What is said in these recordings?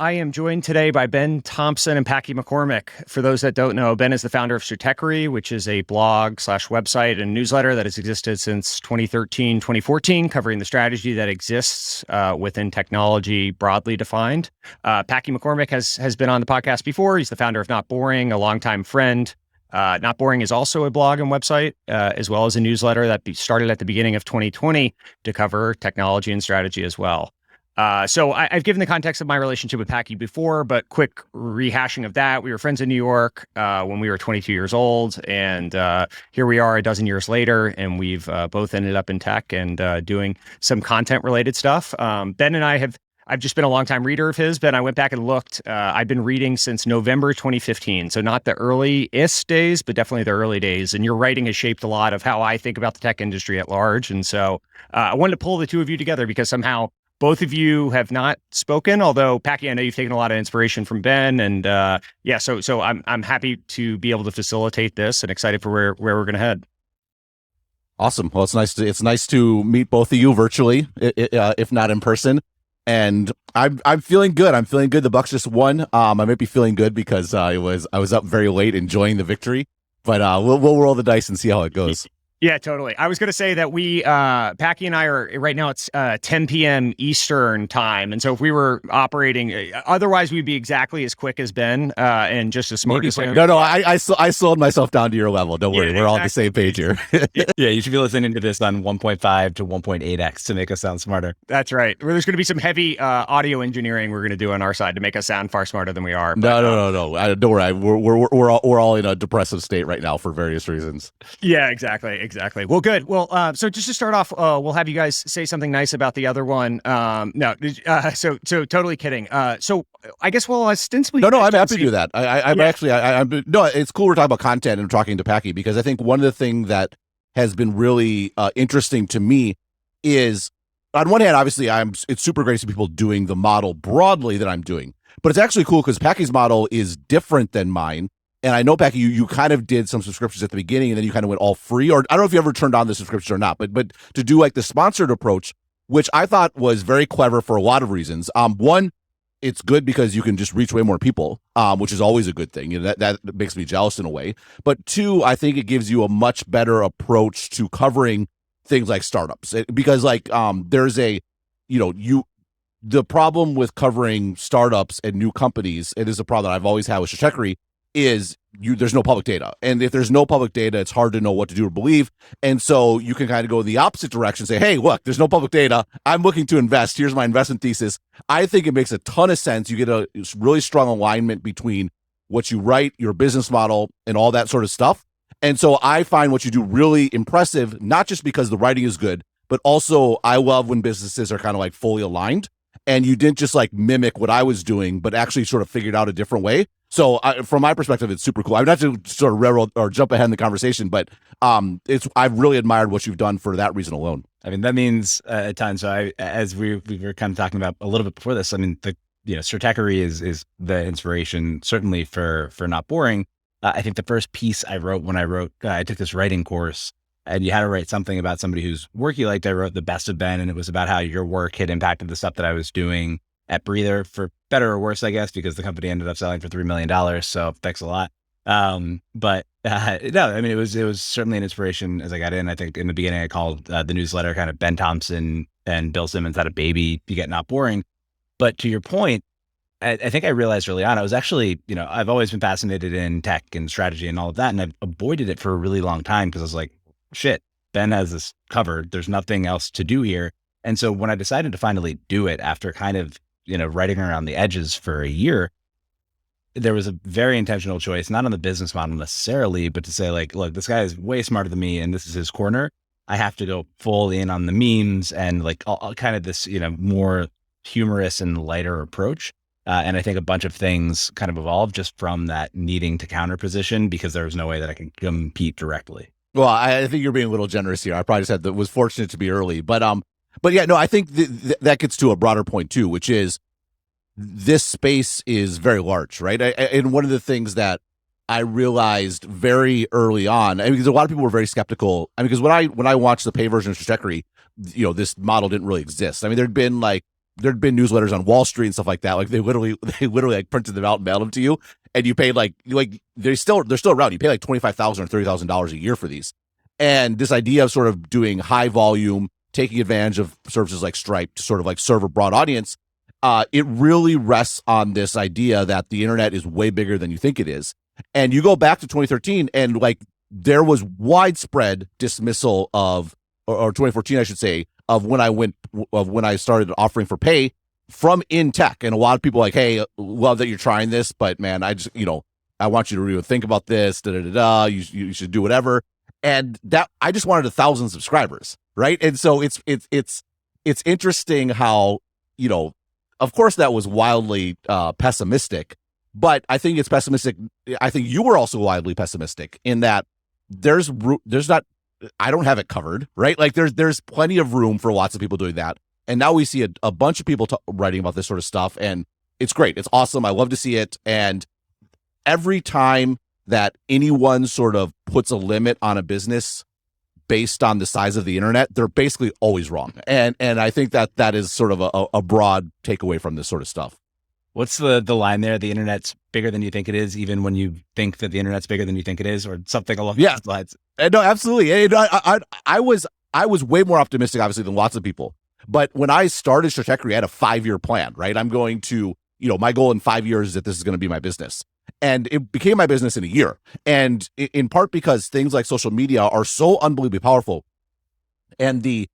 I am joined today by Ben Thompson and Packy McCormick. For those that don't know, Ben is the founder of Stratechery, which is a blog slash website and newsletter that has existed since 2013, 2014, covering the strategy that exists within technology broadly defined. Packy McCormick has been on the podcast before. He's the founder of Not Boring, a longtime friend. Not Boring is also a blog and website, as well as a newsletter that started at the beginning of 2020 to cover technology and strategy as well. So I've given the context of my relationship with Packy before, but quick rehashing of that. We were friends in New York when we were 22 years old, and here we are a dozen years later, and we've both ended up in tech and doing some content-related stuff. Ben and I've just been a longtime reader of his. Ben, I went back and looked. I've been reading since November 2015, so not the earliest days, but definitely the early days. And your writing has shaped a lot of how I think about the tech industry at large. And so I wanted to pull the two of you together because somehow both of you have not spoken, although Packy, I know you've taken a lot of inspiration from Ben, and so I'm happy to be able to facilitate this and excited for where we're going to head. Awesome. Well, it's nice to meet both of you virtually, if not in person. And I'm feeling good. I'm feeling good. The Bucks just won. I might be feeling good because I was up very late enjoying the victory. But we'll roll the dice and see how it goes. Yeah, totally. I was going to say that Packy and I are right now. It's 10 p.m. Eastern time, and so if we were operating, otherwise we'd be exactly as quick as Ben and just as smart as him. No, I slowed myself down to your level. Don't worry, we're all on the same page here. Yeah, you should be listening to this on 1.5 to 1.8x to make us sound smarter. That's right. There's going to be some heavy audio engineering we're going to do on our side to make us sound far smarter than we are. But, no. Don't worry. We're all in a depressive state right now for various reasons. Yeah, exactly. Well, good. Well, so just to start off, we'll have you guys say something nice about the other one. So totally kidding. So I guess ostensibly. No, I'm happy to do that. It's cool we're talking about content and talking to Packy because I think one of the things that has been really interesting to me is, on one hand, obviously, it's super great to see people doing the model broadly that I'm doing, but it's actually cool because Packy's model is different than mine. And I know, Packy, you kind of did some subscriptions at the beginning and then you kind of went all free, or I don't know if you ever turned on the subscriptions or not, but to do like the sponsored approach, which I thought was very clever for a lot of reasons. One, it's good because you can just reach way more people, which is always a good thing. You know, that makes me jealous in a way. But two, I think it gives you a much better approach to covering things like startups because there's the problem with covering startups and new companies. It is a problem that I've always had with Stratechery. There's no public data. And if there's no public data, it's hard to know what to do or believe. And so you can kind of go in the opposite direction, say, hey, look, there's no public data. I'm looking to invest. Here's my investment thesis. I think it makes a ton of sense. You get a really strong alignment between what you write, your business model, and all that sort of stuff. And so I find what you do really impressive, not just because the writing is good, but also I love when businesses are kind of like fully aligned and you didn't just like mimic what I was doing, but actually sort of figured out a different way. So from my perspective, it's super cool. I'm not to sort of railroad or jump ahead in the conversation, but I've really admired what you've done for that reason alone. I mean, that means a ton. So as we were kind of talking about a little bit before this, I mean, Stratechery is the inspiration certainly for Not Boring. I think the first piece I wrote when I took this writing course, and you had to write something about somebody whose work you liked. I wrote The Best of Ben, and it was about how your work had impacted the stuff that I was doing at Breather, for better or worse, I guess, because the company ended up selling for $3 million. So thanks a lot. No, I mean, it was certainly an inspiration as I got in. I think in the beginning, I called the newsletter kind of Ben Thompson and Bill Simmons had a baby, you get Not Boring. But to your point, I think I realized early on, I was actually, I've always been fascinated in tech and strategy and all of that. And I've avoided it for a really long time because I was like, shit, Ben has this covered. There's nothing else to do here. And so when I decided to finally do it after kind of, writing around the edges for a year, there was a very intentional choice, not on the business model necessarily, but to say like, look, this guy is way smarter than me and this is his corner. I have to go full in on the memes and like all kind of this, more humorous and lighter approach. And I think a bunch of things kind of evolved just from that needing to counter position because there was no way that I could compete directly. Well, I think you're being a little generous here. I probably said that was fortunate to be early, but yeah, no, I think that gets to a broader point too, which is this space is very large, right? And one of the things that I realized very early on, because a lot of people were very skeptical. Because when I watched the pay version of Stratechery, this model didn't really exist. I mean, there'd been like there'd been newsletters on Wall Street and stuff like that. Like they literally like printed them out and mailed them to you, and you paid like they're still around. You pay like $25,000 or $30,000 a year for these. And this idea of sort of doing high volume, taking advantage of services like Stripe to sort of like serve a broad audience, it really rests on this idea that the internet is way bigger than you think it is. And you go back to 2013, and like there was widespread dismissal of, or 2014, I should say, of when I started offering for pay from in tech, and a lot of people like, hey, love that you're trying this, but man, I just I want you to really think about this. You should do whatever. And that I just wanted 1,000 subscribers, right? And so it's interesting how, of course that was wildly pessimistic, but I think it's pessimistic. I think you were also wildly pessimistic in that there's not, I don't have it covered, right? Like there's plenty of room for lots of people doing that. And now we see a bunch of people writing about this sort of stuff, and it's great. It's awesome. I love to see it. And every time that anyone sort of puts a limit on a business based on the size of the internet, they're basically always wrong. And I think that is sort of a broad takeaway from this sort of stuff. What's the line there? The internet's bigger than you think it is, even when you think that the internet's bigger than you think it is, or something along those lines. No, absolutely. I was way more optimistic, obviously, than lots of people. But when I started Stratechery, I had a 5-year plan, right? I'm going to, my goal in 5 years is that this is going to be my business. And it became my business in a year. And in part because things like social media are so unbelievably powerful. And the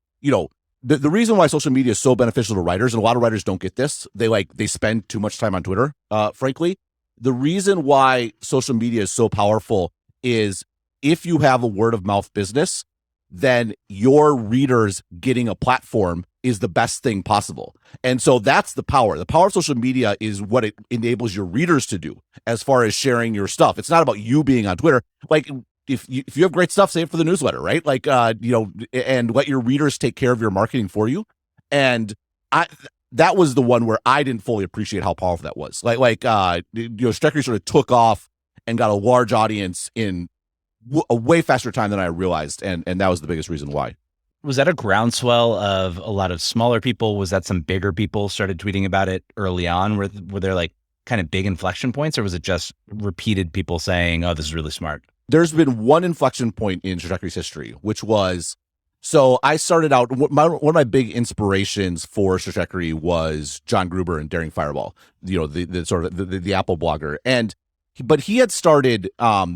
reason why social media is so beneficial to writers, and a lot of writers don't get this, they spend too much time on Twitter, frankly. The reason why social media is so powerful is if you have a word of mouth business, then your readers getting a platform is the best thing possible. And so that's the power. The power of social media is what it enables your readers to do as far as sharing your stuff. It's not about you being on Twitter. Like if you have great stuff, say it for the newsletter, right? Like, and let your readers take care of your marketing for you. And that was the one where I didn't fully appreciate how powerful that was. Stratechery sort of took off and got a large audience in a way faster time than I realized. And that was the biggest reason why. Was that a groundswell of a lot of smaller people? Was that some bigger people started tweeting about it early on? Were there like kind of big inflection points, or was it just repeated people saying, oh, this is really smart? There's been one inflection point in Stratechery's history, which was, so I started out, one of my big inspirations for Stratechery was John Gruber and Daring Fireball, the sort of the Apple blogger. But he had started,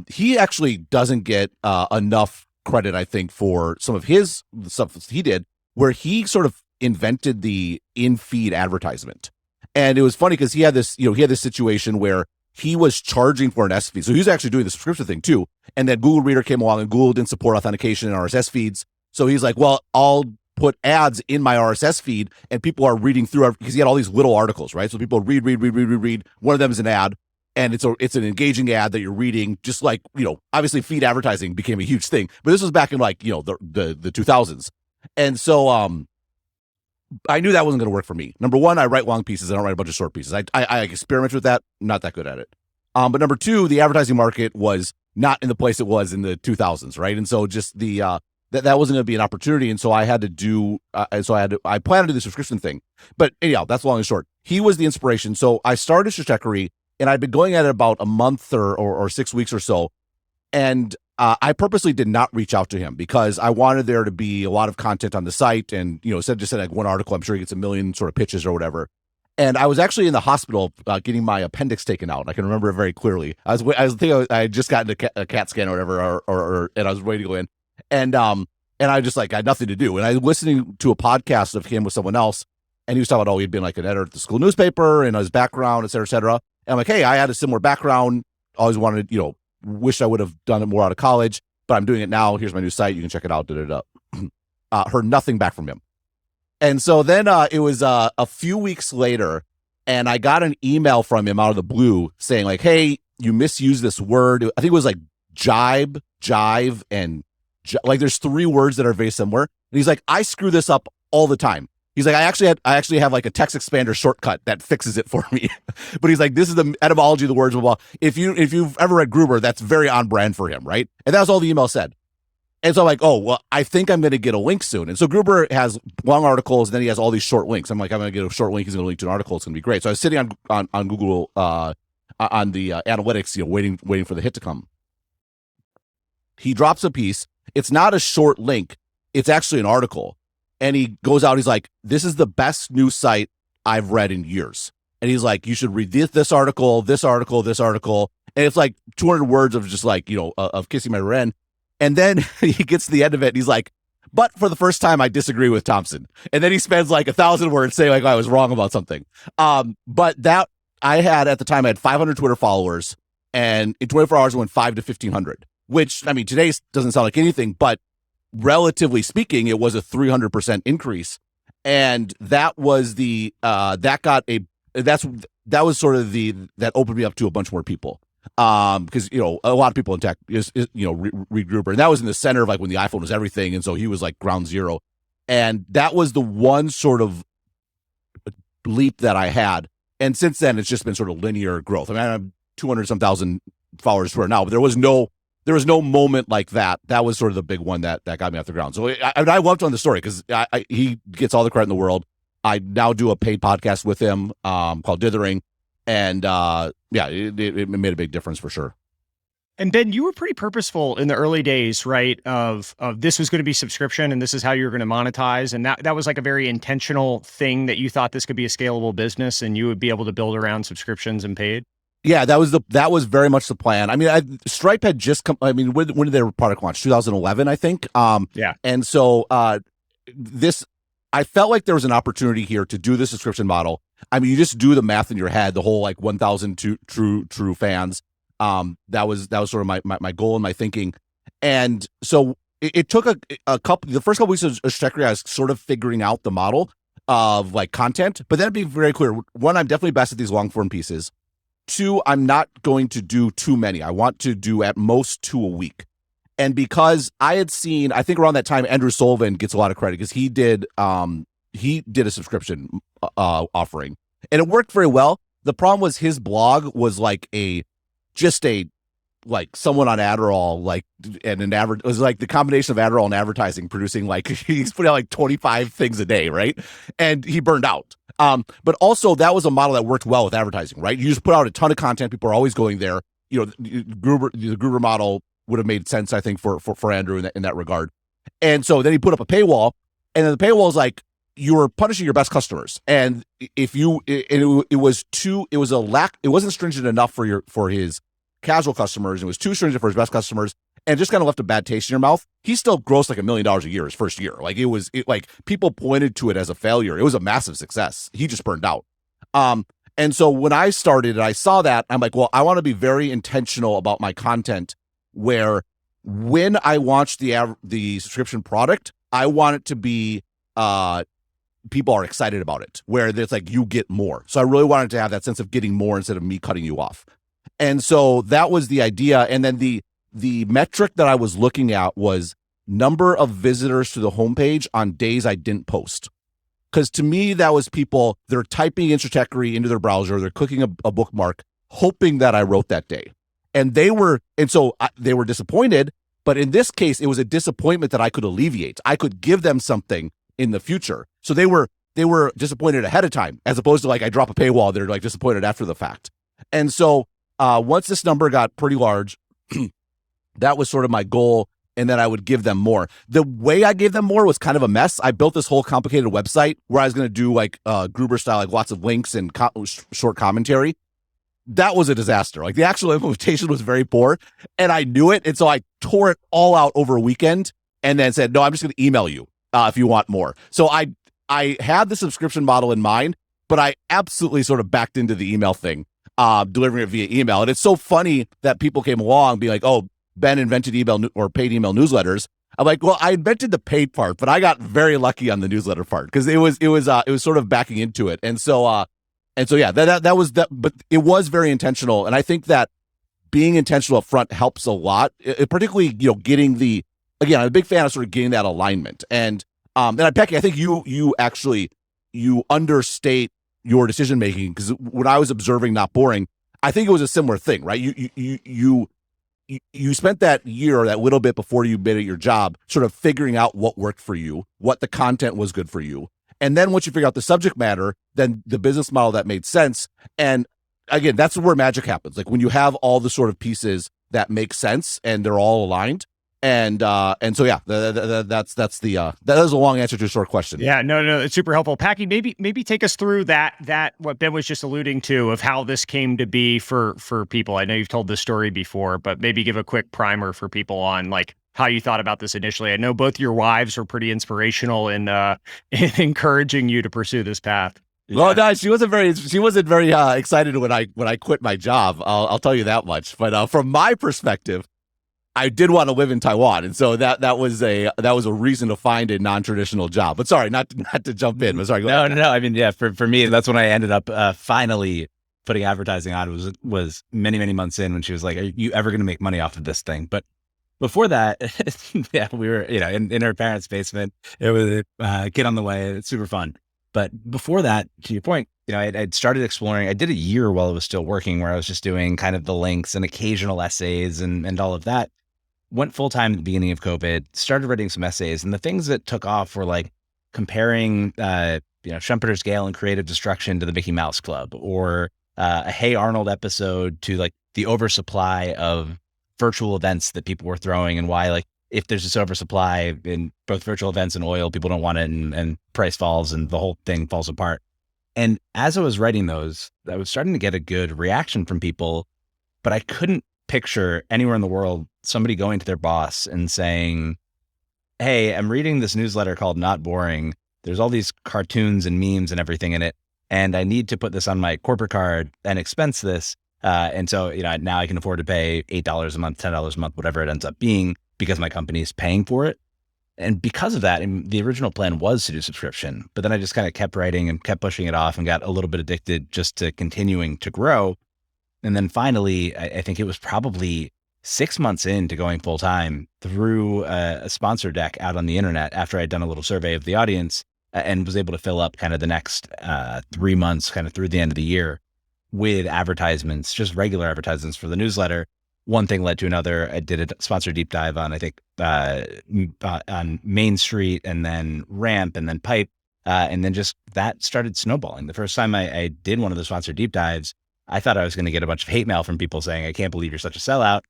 he actually doesn't get enough credit, I think, for some of his stuff he did, where he sort of invented the in-feed advertisement. And it was funny because he had this situation where he was charging for an S feed. So he was actually doing the subscription thing too. And then Google Reader came along, and Google didn't support authentication in RSS feeds. So he's like, well, I'll put ads in my RSS feed, and people are reading through, because he had all these little articles, right? So people read. One of them is an ad. And it's an engaging ad that you're reading, just like, obviously feed advertising became a huge thing, but this was back in the 2000s. And so I knew that wasn't going to work for me. Number one, I write long pieces. I don't write a bunch of short pieces. I experiment with that. I'm not that good at it. But number two, the advertising market was not in the place it was in the 2000s. Right. And so just that wasn't going to be an opportunity. And so I had to do, I planned to do the subscription thing, but anyhow, that's long and short. He was the inspiration. So I started Stratechery, and I'd been going at it about a month or 6 weeks or so. And I purposely did not reach out to him because I wanted there to be a lot of content on the site. And, instead of just like one article, I'm sure he gets a million sort of pitches or whatever. And I was actually in the hospital getting my appendix taken out. I can remember it very clearly. I had just gotten a CAT scan or whatever, and I was ready to go in. And I just had nothing to do. And I was listening to a podcast of him with someone else. And he was talking about, he'd been like an editor at the school newspaper and his background, et cetera, et cetera. And I'm like, hey, I had a similar background. Always wanted, wish I would have done it more out of college, but I'm doing it now. Here's my new site. You can check it out. Heard nothing back from him. And so then it was a few weeks later, and I got an email from him out of the blue saying like, hey, you misused this word. I think it was like jive, and there's 3 words that are very similar. And he's like, I screw this up all the time. He's like, I actually have like a text expander shortcut that fixes it for me. But he's like, this is the etymology of the words. Blah, blah. If you've ever read Gruber, that's very on brand for him, right? And that was all the email said. And so I'm like, oh, well, I think I'm going to get a link soon. And so Gruber has long articles, and then he has all these short links. I'm like, I'm going to get a short link. He's going to link to an article. It's going to be great. So I was sitting on Google on the analytics, waiting for the hit to come. He drops a piece. It's not a short link. It's actually an article. And he goes out. He's like, this is the best news site I've read in years. And he's like, you should read this article, this article, this article. And it's like 200 words of just like, of kissing my rear end. And then he gets to the end of it. And he's like, but for the first time, I disagree with Thompson. And then he spends like 1,000 words saying like I was wrong about something. But that I had 500 Twitter followers, and in 24 hours, it went 5 to 1,500, which, I mean, today doesn't sound like anything, but relatively speaking, it was a 300% increase. And that was that was sort of that opened me up to a bunch more people. Because a lot of people in tech read Gruber, and that was in the center of like when the iPhone was everything, and so he was like ground zero, and that was the one sort of leap that I had. And since then, it's just been sort of linear growth. I mean, I have 200 some thousand followers for it now, but there was no moment like that. That was sort of the big one that got me off the ground. So I loved on the story because he gets all the credit in the world. I now do a paid podcast with him called Dithering. And it made a big difference for sure. And Ben, you were pretty purposeful in the early days, right? Of this was going to be subscription, and this is how you're going to monetize, and that was like a very intentional thing that you thought this could be a scalable business, and you would be able to build around subscriptions and paid. Yeah, that was very much the plan. I mean, Stripe had just come. I mean, when did their product launch? 2011, I think. Yeah, and so I felt like there was an opportunity here to do the subscription model. I mean, you just do the math in your head, the whole like 1,000 true fans. That was sort of my goal and my thinking. And so it took the first couple weeks of Stratechery, I was sort of figuring out the model of like content, but then it'd be very clear. One, I'm definitely best at these long form pieces. Two, I'm not going to do too many. I want to do at most 2 a week. And because I had seen, I think around that time, Andrew Sullivan gets a lot of credit because he did a subscription offering, and it worked very well. The problem was his blog was like someone on Adderall, like, and it was like the combination of Adderall and advertising producing like he's putting out like 25 things a day, right? And he burned out. But also that was a model that worked well with advertising, right? You just put out a ton of content, people are always going there. The Gruber model would have made sense, I think, for Andrew in that regard. And so then he put up a paywall, and then the paywall is like, you were punishing your best customers. And it wasn't stringent enough for his casual customers. It was too stringent for his best customers, and just kind of left a bad taste in your mouth. He still grossed like $1 million a year his first year. Like like people pointed to it as a failure. It was a massive success. He just burned out. And so when I started and I saw that, I'm like, well, I want to be very intentional about my content, where when I launch the subscription product, I want it to be people are excited about it, where it's like you get more. So I really wanted to have that sense of getting more instead of me cutting you off. And so that was the idea. And then the metric that I was looking at was number of visitors to the homepage on days I didn't post. Because to me, that was people, they're typing in Stratechery into their browser, they're clicking a bookmark, hoping that I wrote that day. And they were disappointed. But in this case, it was a disappointment that I could alleviate. I could give them something in the future. So they were disappointed ahead of time, as opposed to like I drop a paywall, they're like disappointed after the fact. And so once this number got pretty large, that was sort of my goal. And then I would give them more. The way I gave them more was kind of a mess. I built this whole complicated website where I was going to do like Gruber style, like lots of links and short commentary. That was a disaster. Like the actual implementation was very poor, and I knew it. And so I tore it all out over a weekend and then said, no, I'm just going to email you if you want more. So I had the subscription model in mind, but I absolutely sort of backed into the email thing, delivering it via email. And it's so funny that people came along being like, oh, Ben invented email or paid email newsletters. I'm like, well, I invented the paid part, but I got very lucky on the newsletter part because it was sort of backing into it. And so yeah, that was that, but it was very intentional. And I think that being intentional up front helps a lot, particularly, again, I'm a big fan of sort of getting that alignment. And Packy, I think you actually understate your decision making, because when I was observing Not Boring, I think it was a similar thing, right? you spent that year, that little bit before you made it your job, sort of figuring out what worked for you, what the content was good for you. And then once you figure out the subject matter, then the business model that made sense. And again, that's where magic happens. Like when you have all the sort of pieces that make sense and they're all aligned. And so yeah, that is a long answer to a short question. Yeah, no, it's super helpful. Packy, maybe take us through that what Ben was just alluding to of how this came to be for people. I know you've told this story before, but maybe give a quick primer for people on like how you thought about this initially. I know both your wives were pretty inspirational in encouraging you to pursue this path. Well, no, she wasn't very excited when I quit my job. I'll tell you that much. But from my perspective, I did want to live in Taiwan, and so that was a reason to find a non-traditional job. But sorry, not to jump in. But sorry. No. I mean, yeah, for me, that's when I ended up finally putting advertising on. Was many months in when she was like, "Are you ever going to make money off of this thing?" But before that, yeah, we were in her parents' basement. It was a kid on the way. It's super fun. But before that, to your point, I'd started exploring. I did a year while I was still working, where I was just doing kind of the links and occasional essays and all of that. Went full time at the beginning of COVID, started writing some essays, and the things that took off were like comparing, Schumpeter's Gale and Creative Destruction to the Mickey Mouse Club, or a Hey Arnold episode to like the oversupply of virtual events that people were throwing, and why like if there's this oversupply in both virtual events and oil, people don't want it, and price falls and the whole thing falls apart. And as I was writing those, I was starting to get a good reaction from people, but I couldn't picture anywhere in the world somebody going to their boss and saying, "Hey, I'm reading this newsletter called Not Boring. There's all these cartoons and memes and everything in it, and I need to put this on my corporate card and expense this. And so, now I can afford to pay $8 a month, $10 a month, whatever it ends up being, because my company is paying for it." And because of that, the original plan was to do subscription, but then I just kind of kept writing and kept pushing it off and got a little bit addicted just to continuing to grow. And then finally, I think it was probably 6 months into going full time, through a sponsor deck out on the internet after I'd done a little survey of the audience, and was able to fill up kind of the next 3 months, kind of through the end of the year, with advertisements, just regular advertisements for the newsletter. One thing led to another. I did a sponsor deep dive on, I think, on Main Street, and then Ramp, and then Pipe. And then just that started snowballing. The first time I did one of the sponsor deep dives, I thought I was going to get a bunch of hate mail from people saying, "I can't believe you're such a sellout."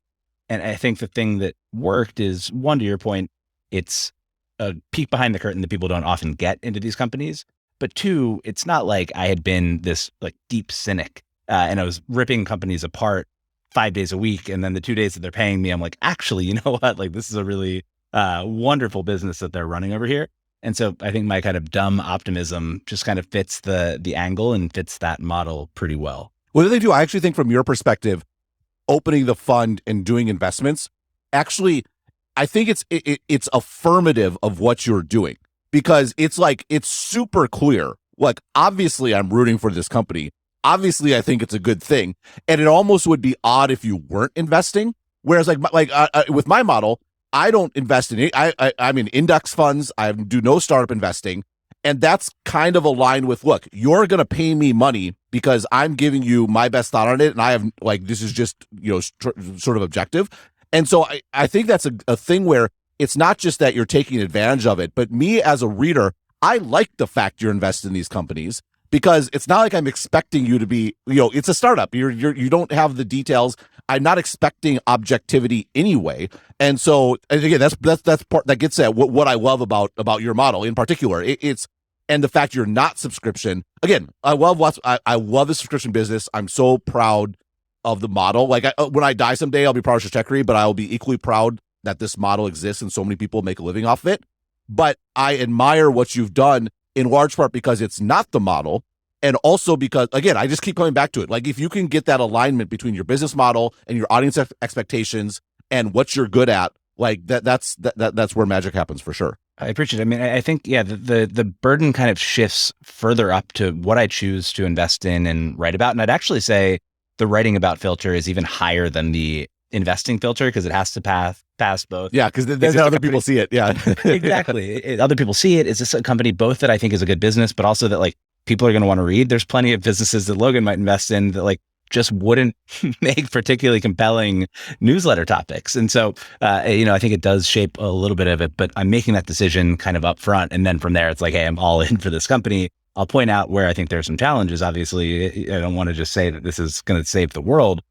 And I think the thing that worked is, one, to your point, it's a peek behind the curtain that people don't often get into these companies. But two, it's not like I had been this like deep cynic and I was ripping companies apart 5 days a week. And then the 2 days that they're paying me, I'm like, actually, you know what? Like, this is a really wonderful business that they're running over here. And so I think my kind of dumb optimism just kind of fits the angle and fits that model pretty well. What do they do? I actually think from your perspective, opening the fund and doing investments, actually, I think it's affirmative of what you're doing, because it's super clear. Like, obviously I'm rooting for this company. Obviously I think it's a good thing. And it almost would be odd if you weren't investing. Whereas with my model, I don't invest in it. I'm in index funds. I do no startup investing. And that's kind of aligned with, look, you're going to pay me money because I'm giving you my best thought on it. And I have this is just, sort of objective. And so I think that's a thing where it's not just that you're taking advantage of it, but me as a reader, I like the fact you're invested in these companies, because it's not like I'm expecting you to be, it's a startup. You don't have the details. I'm not expecting objectivity anyway. And so again, that's part that gets at what I love about your model in particular. And the fact you're not subscription. Again, I love the subscription business. I'm so proud of the model. Like, when I die someday, I'll be proud of Stratechery, but I will be equally proud that this model exists and so many people make a living off of it. But I admire what you've done in large part because it's not the model. And also because, again, I just keep coming back to it. Like, if you can get that alignment between your business model and your audience expectations and what you're good at, like that's where magic happens for sure. I appreciate it. I mean, I think, yeah, the burden kind of shifts further up to what I choose to invest in and write about. And I'd actually say the writing about filter is even higher than the investing filter, because it has to pass both. Yeah, because then other people see it. Yeah, exactly. Other people see it. Is this a company both that I think is a good business, but also that like people are going to want to read? There's plenty of businesses that Logan might invest in that like just wouldn't make particularly compelling newsletter topics. And so, I think it does shape a little bit of it, but I'm making that decision kind of up front. And then from there, it's like, hey, I'm all in for this company. I'll point out where I think there's some challenges. Obviously, I don't want to just say that this is going to save the world,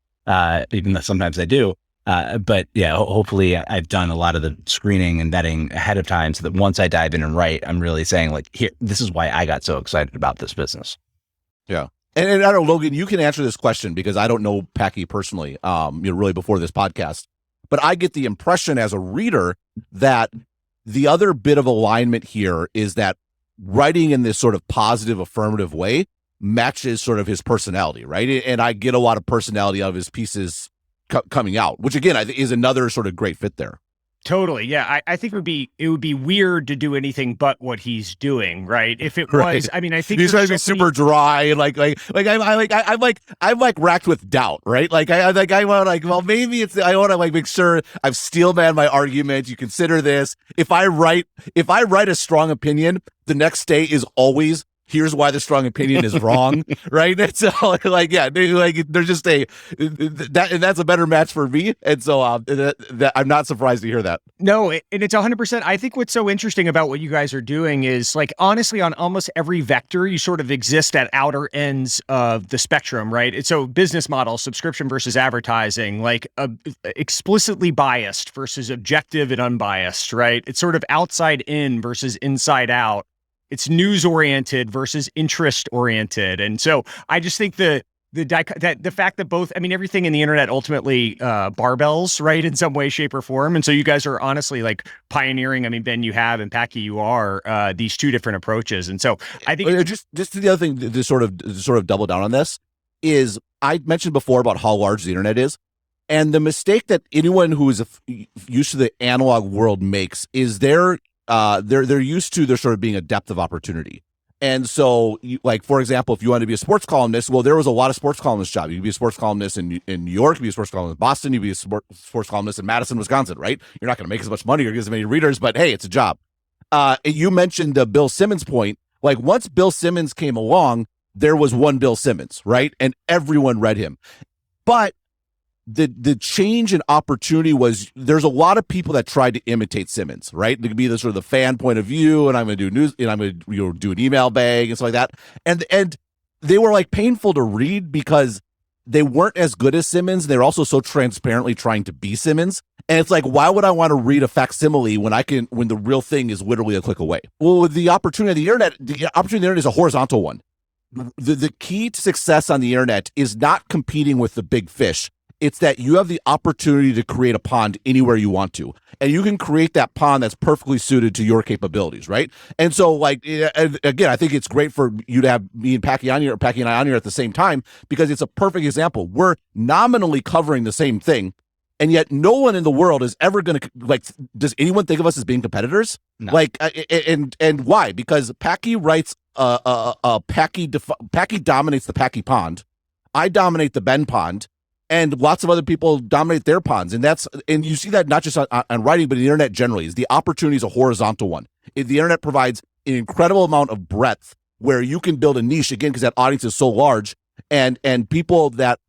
even though sometimes I do. But yeah, hopefully I've done a lot of the screening and vetting ahead of time so that once I dive in and write, I'm really saying like, here, this is why I got so excited about this business. Yeah. And I don't know, Logan, you can answer this question because I don't know Packy personally, really before this podcast, but I get the impression as a reader that the other bit of alignment here is that writing in this sort of positive, affirmative way matches sort of his personality, right? And I get a lot of personality out of his pieces coming out, which again, I think is another sort of great fit there. Totally. Yeah. I think it would be weird to do anything but what he's doing, right? If it was, Right. I mean, I think He's trying to be super dry and I'm racked with doubt, right? Maybe I want to like make sure I've steel man my argument. You consider this. If I write a strong opinion, the next day is always, here's why the strong opinion is wrong, right? And so, there's just that's a better match for me, and so I'm not surprised to hear that. No, and it's 100%. I think what's so interesting about what you guys are doing is, like, honestly, on almost every vector, you sort of exist at outer ends of the spectrum, right? It's so business model, subscription versus advertising, like explicitly biased versus objective and unbiased, right? It's sort of outside in versus inside out. It's news oriented versus interest oriented. And so I just think the fact that both, I mean, everything in the internet ultimately barbells, right, in some way, shape, or form. And so you guys are honestly like pioneering. I mean, Ben, you have, and Packy, you are, these two different approaches. And so I think just the other thing to sort of double down on this is I mentioned before about how large the internet is. And the mistake that anyone who is used to the analog world makes is they're used to there sort of being a depth of opportunity. And so, like, for example, if you want to be a sports columnist, well, there was a lot of sports columnist jobs. You could be a sports columnist in New York, you could be a sports columnist in Boston, you could be a sports columnist in Madison, Wisconsin, right? You're not going to make as much money or get as many readers, but hey, it's a job. You mentioned the Bill Simmons point. Like, once Bill Simmons came along, there was one Bill Simmons, right? And everyone read him. But the change in opportunity was there's a lot of people that tried to imitate Simmons, right? It could be the sort of the fan point of view, and I'm going to do news, and I'm going to do an email bag and stuff like that. And they were like painful to read because they weren't as good as Simmons. They're also so transparently trying to be Simmons. And it's like, why would I want to read a facsimile when the real thing is literally a click away? Well, with the opportunity of the internet, is a horizontal one. The key to success on the internet is not competing with the big fish. It's that you have the opportunity to create a pond anywhere you want to. And you can create that pond that's perfectly suited to your capabilities, right? And so, like, again, I think it's great for you to have me and Packy on here, Packy and I on here at the same time, because it's a perfect example. We're nominally covering the same thing, and yet no one in the world is ever going to, like, does anyone think of us as being competitors? No. Like, and why? Because Packy writes, Packy dominates the Packy pond. I dominate the Ben pond. And lots of other people dominate their ponds. And you see that not just on writing, but in the internet generally. Is the opportunity is a horizontal one. The internet provides an incredible amount of breadth where you can build a niche, again, because that audience is so large. And people that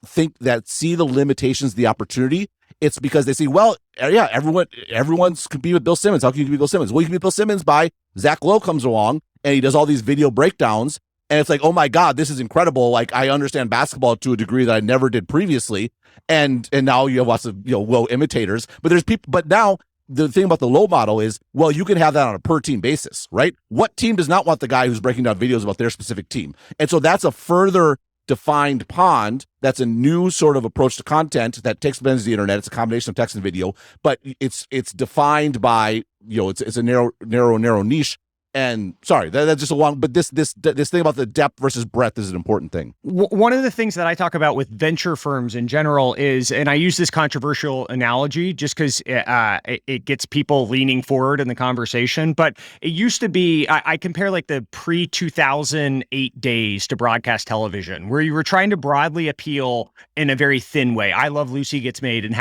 see the limitations of the opportunity, it's because they see, well, yeah, everyone's compete with Bill Simmons. How can you compete with Bill Simmons? Well, you can beat Bill Simmons by Zach Lowe comes along and he does all these video breakdowns. And it's like, oh my God, this is incredible. Like, I understand basketball to a degree that I never did previously. And now you have lots of, Lowe imitators, but now the thing about the Lowe model is, well, you can have that on a per team basis, right? What team does not want the guy who's breaking down videos about their specific team? And so that's a further defined pond. That's a new sort of approach to content that takes advantage of the internet. It's a combination of text and video, but it's defined by, it's a narrow niche. And sorry, that's just a long, but this thing about the depth versus breadth is an important thing. One of the things that I talk about with venture firms in general is, and I use this controversial analogy just because it gets people leaning forward in the conversation, but it used to be, I compare like the pre-2008 days to broadcast television, where you were trying to broadly appeal in a very thin way. I Love Lucy gets made, and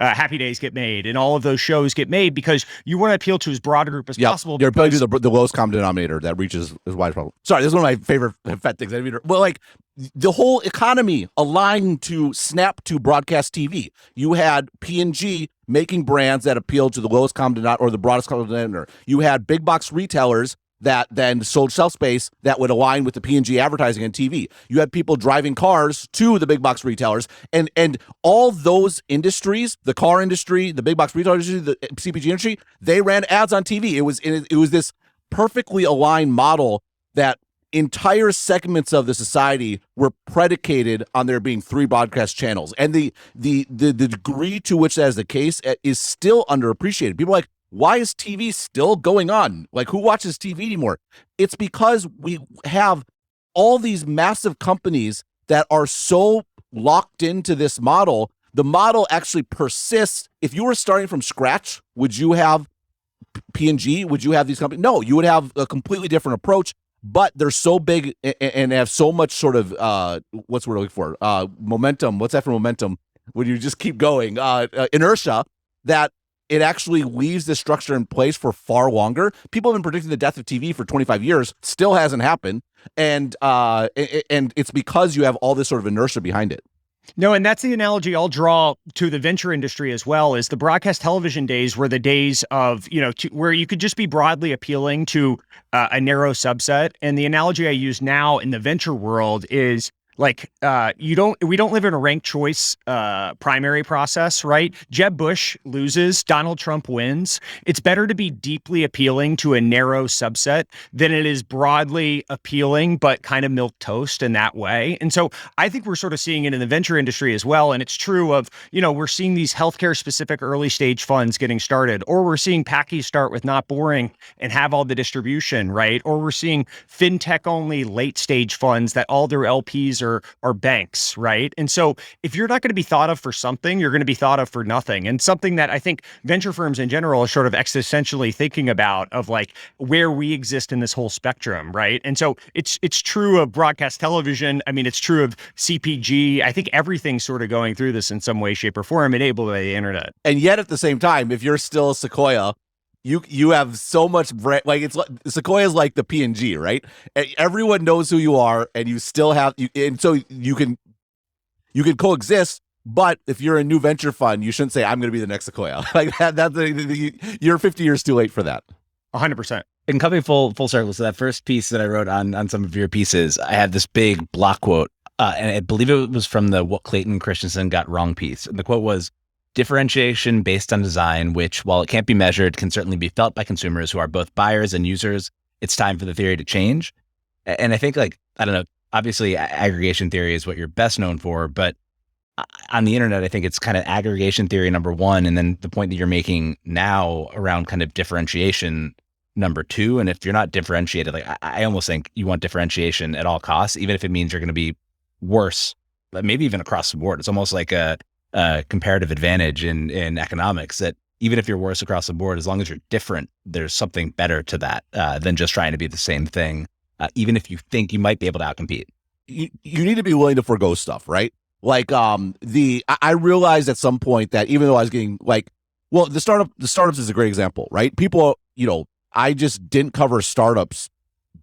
Happy Days get made, and all of those shows get made because you want to appeal to as broad a group as possible. You're appealing to the lowest common denominator that reaches as wide as possible. Sorry, this is one of my favorite pet things. Well, like, the whole economy aligned to snap to broadcast TV. You had P&G making brands that appealed to the lowest common denominator or the broadest common denominator. You had big box retailers that then sold shelf space that would align with the P&G advertising and TV. You had people driving cars to the big box retailers, and all those industries, the car industry, the big box retail industry, the CPG industry, they ran ads on TV. It was this perfectly aligned model that entire segments of the society were predicated on there being 3 broadcast channels, and the degree to which that is the case is still underappreciated. People are like, why is TV still going on? Like, who watches TV anymore? It's because we have all these massive companies that are so locked into this model. The model actually persists. If you were starting from scratch, would you have P&G? Would you have these companies? No, you would have a completely different approach. But they're so big and have so much sort of what's we're looking for momentum. What's that for momentum? When you just keep going, inertia, that it actually leaves this structure in place for far longer. People have been predicting the death of TV for 25 years, still hasn't happened, and it's because you have all this sort of inertia behind it. No, and that's the analogy I'll draw to the venture industry as well. Is the broadcast television days were the days of, where you could just be broadly appealing to a narrow subset. And the analogy I use now in the venture world is like, we don't live in a ranked choice primary process, right? Jeb Bush loses, Donald Trump wins. It's better to be deeply appealing to a narrow subset than it is broadly appealing, but kind of milquetoast in that way. And so I think we're sort of seeing it in the venture industry as well. And it's true of, we're seeing these healthcare specific early stage funds getting started, or we're seeing Packy start with Not Boring and have all the distribution, right? Or we're seeing fintech only late stage funds that all their LPs are banks, right? And so if you're not going to be thought of for something, you're going to be thought of for nothing. And something that I think venture firms in general are sort of existentially thinking about, of like where we exist in this whole spectrum, right? And so it's true of broadcast television. I mean, it's true of CPG. I think everything's sort of going through this in some way, shape, or form, enabled by the internet. And yet at the same time, if you're still Sequoia, you have so much brand, like it's like Sequoia is like the P&G, right? And everyone knows who you are, and you still have and so you can coexist. But if you're a new venture fund, you shouldn't say, I'm going to be the next Sequoia. Like you're 50 years too late for that. 100%. And coming full circle, so that first piece that I wrote on some of your pieces, I had this big block quote, and I believe it was from the What Clayton Christensen Got Wrong piece. And the quote was, "Differentiation based on design, which, while it can't be measured, can certainly be felt by consumers who are both buyers and users. It's time for the theory to change." And I think, like, I don't know, obviously aggregation theory is what you're best known for, but on the internet, I think it's kind of aggregation theory number one, and then the point that you're making now around kind of differentiation number two. And if you're not differentiated, like I almost think you want differentiation at all costs, even if it means you're going to be worse, maybe even across the board. It's almost like a comparative advantage in economics, that even if you're worse across the board, as long as you're different, there's something better to that than just trying to be the same thing, even if you think you might be able to outcompete. You need to be willing to forgo stuff, right? Like I realized at some point that even though I was getting the startups is a great example, right? People, I just didn't cover startups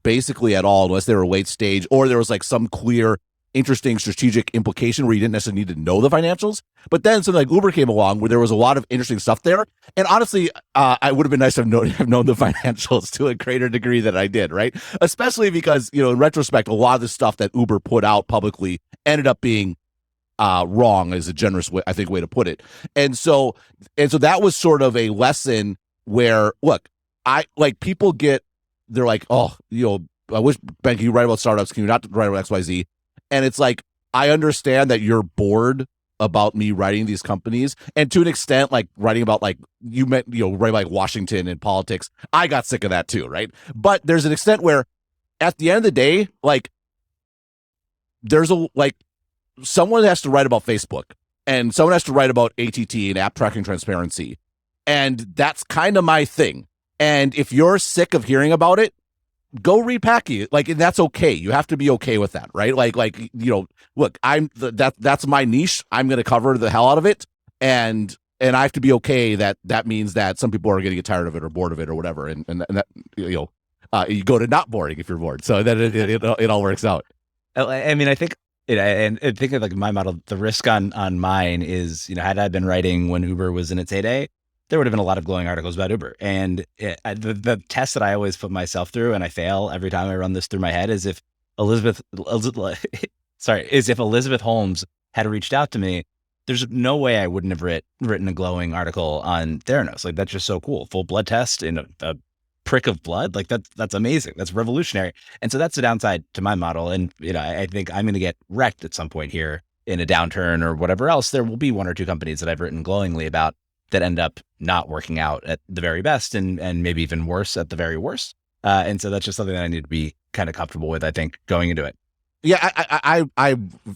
basically at all unless they were late stage or there was like some clear interesting strategic implication where you didn't necessarily need to know the financials. But then something like Uber came along where there was a lot of interesting stuff there. And honestly, I would have been nice to have known the financials to a greater degree than I did, right? Especially because, in retrospect, a lot of the stuff that Uber put out publicly ended up being wrong, is a generous way, I think, way to put it. And so that was sort of a lesson where, look, they're like, oh, I wish, Ben, can you write about startups? Can you not write about XYZ? And it's like, I understand that you're bored about me writing these companies. And to an extent, like writing about write like Washington and politics. I got sick of that too, right? But there's an extent where at the end of the day, like there's someone has to write about Facebook and someone has to write about ATT and app tracking transparency. And that's kind of my thing. And if you're sick of hearing about it, go read Packy. And that's okay. You have to be okay with that, right? Look, that's my niche. I'm going to cover the hell out of it. And I have to be okay that means that some people are going to get tired of it or bored of it or whatever. And that, you go to Not Boring if you're bored. So then it all works out. I mean, I think And thinking like my model, the risk on mine is, had I been writing when Uber was in its heyday, there would have been a lot of glowing articles about Uber. And the test that I always put myself through, and I fail every time I run this through my head, is if Elizabeth Holmes had reached out to me, there's no way I wouldn't have written a glowing article on Theranos. Like, that's just so cool. Full blood test in a prick of blood. Like, that's amazing. That's revolutionary. And so that's the downside to my model. And, I think I'm going to get wrecked at some point here in a downturn or whatever else. There will be one or two companies that I've written glowingly about that end up not working out at the very best and maybe even worse at the very worst. And so that's just something that I need to be kind of comfortable with, I think, going into it. Yeah,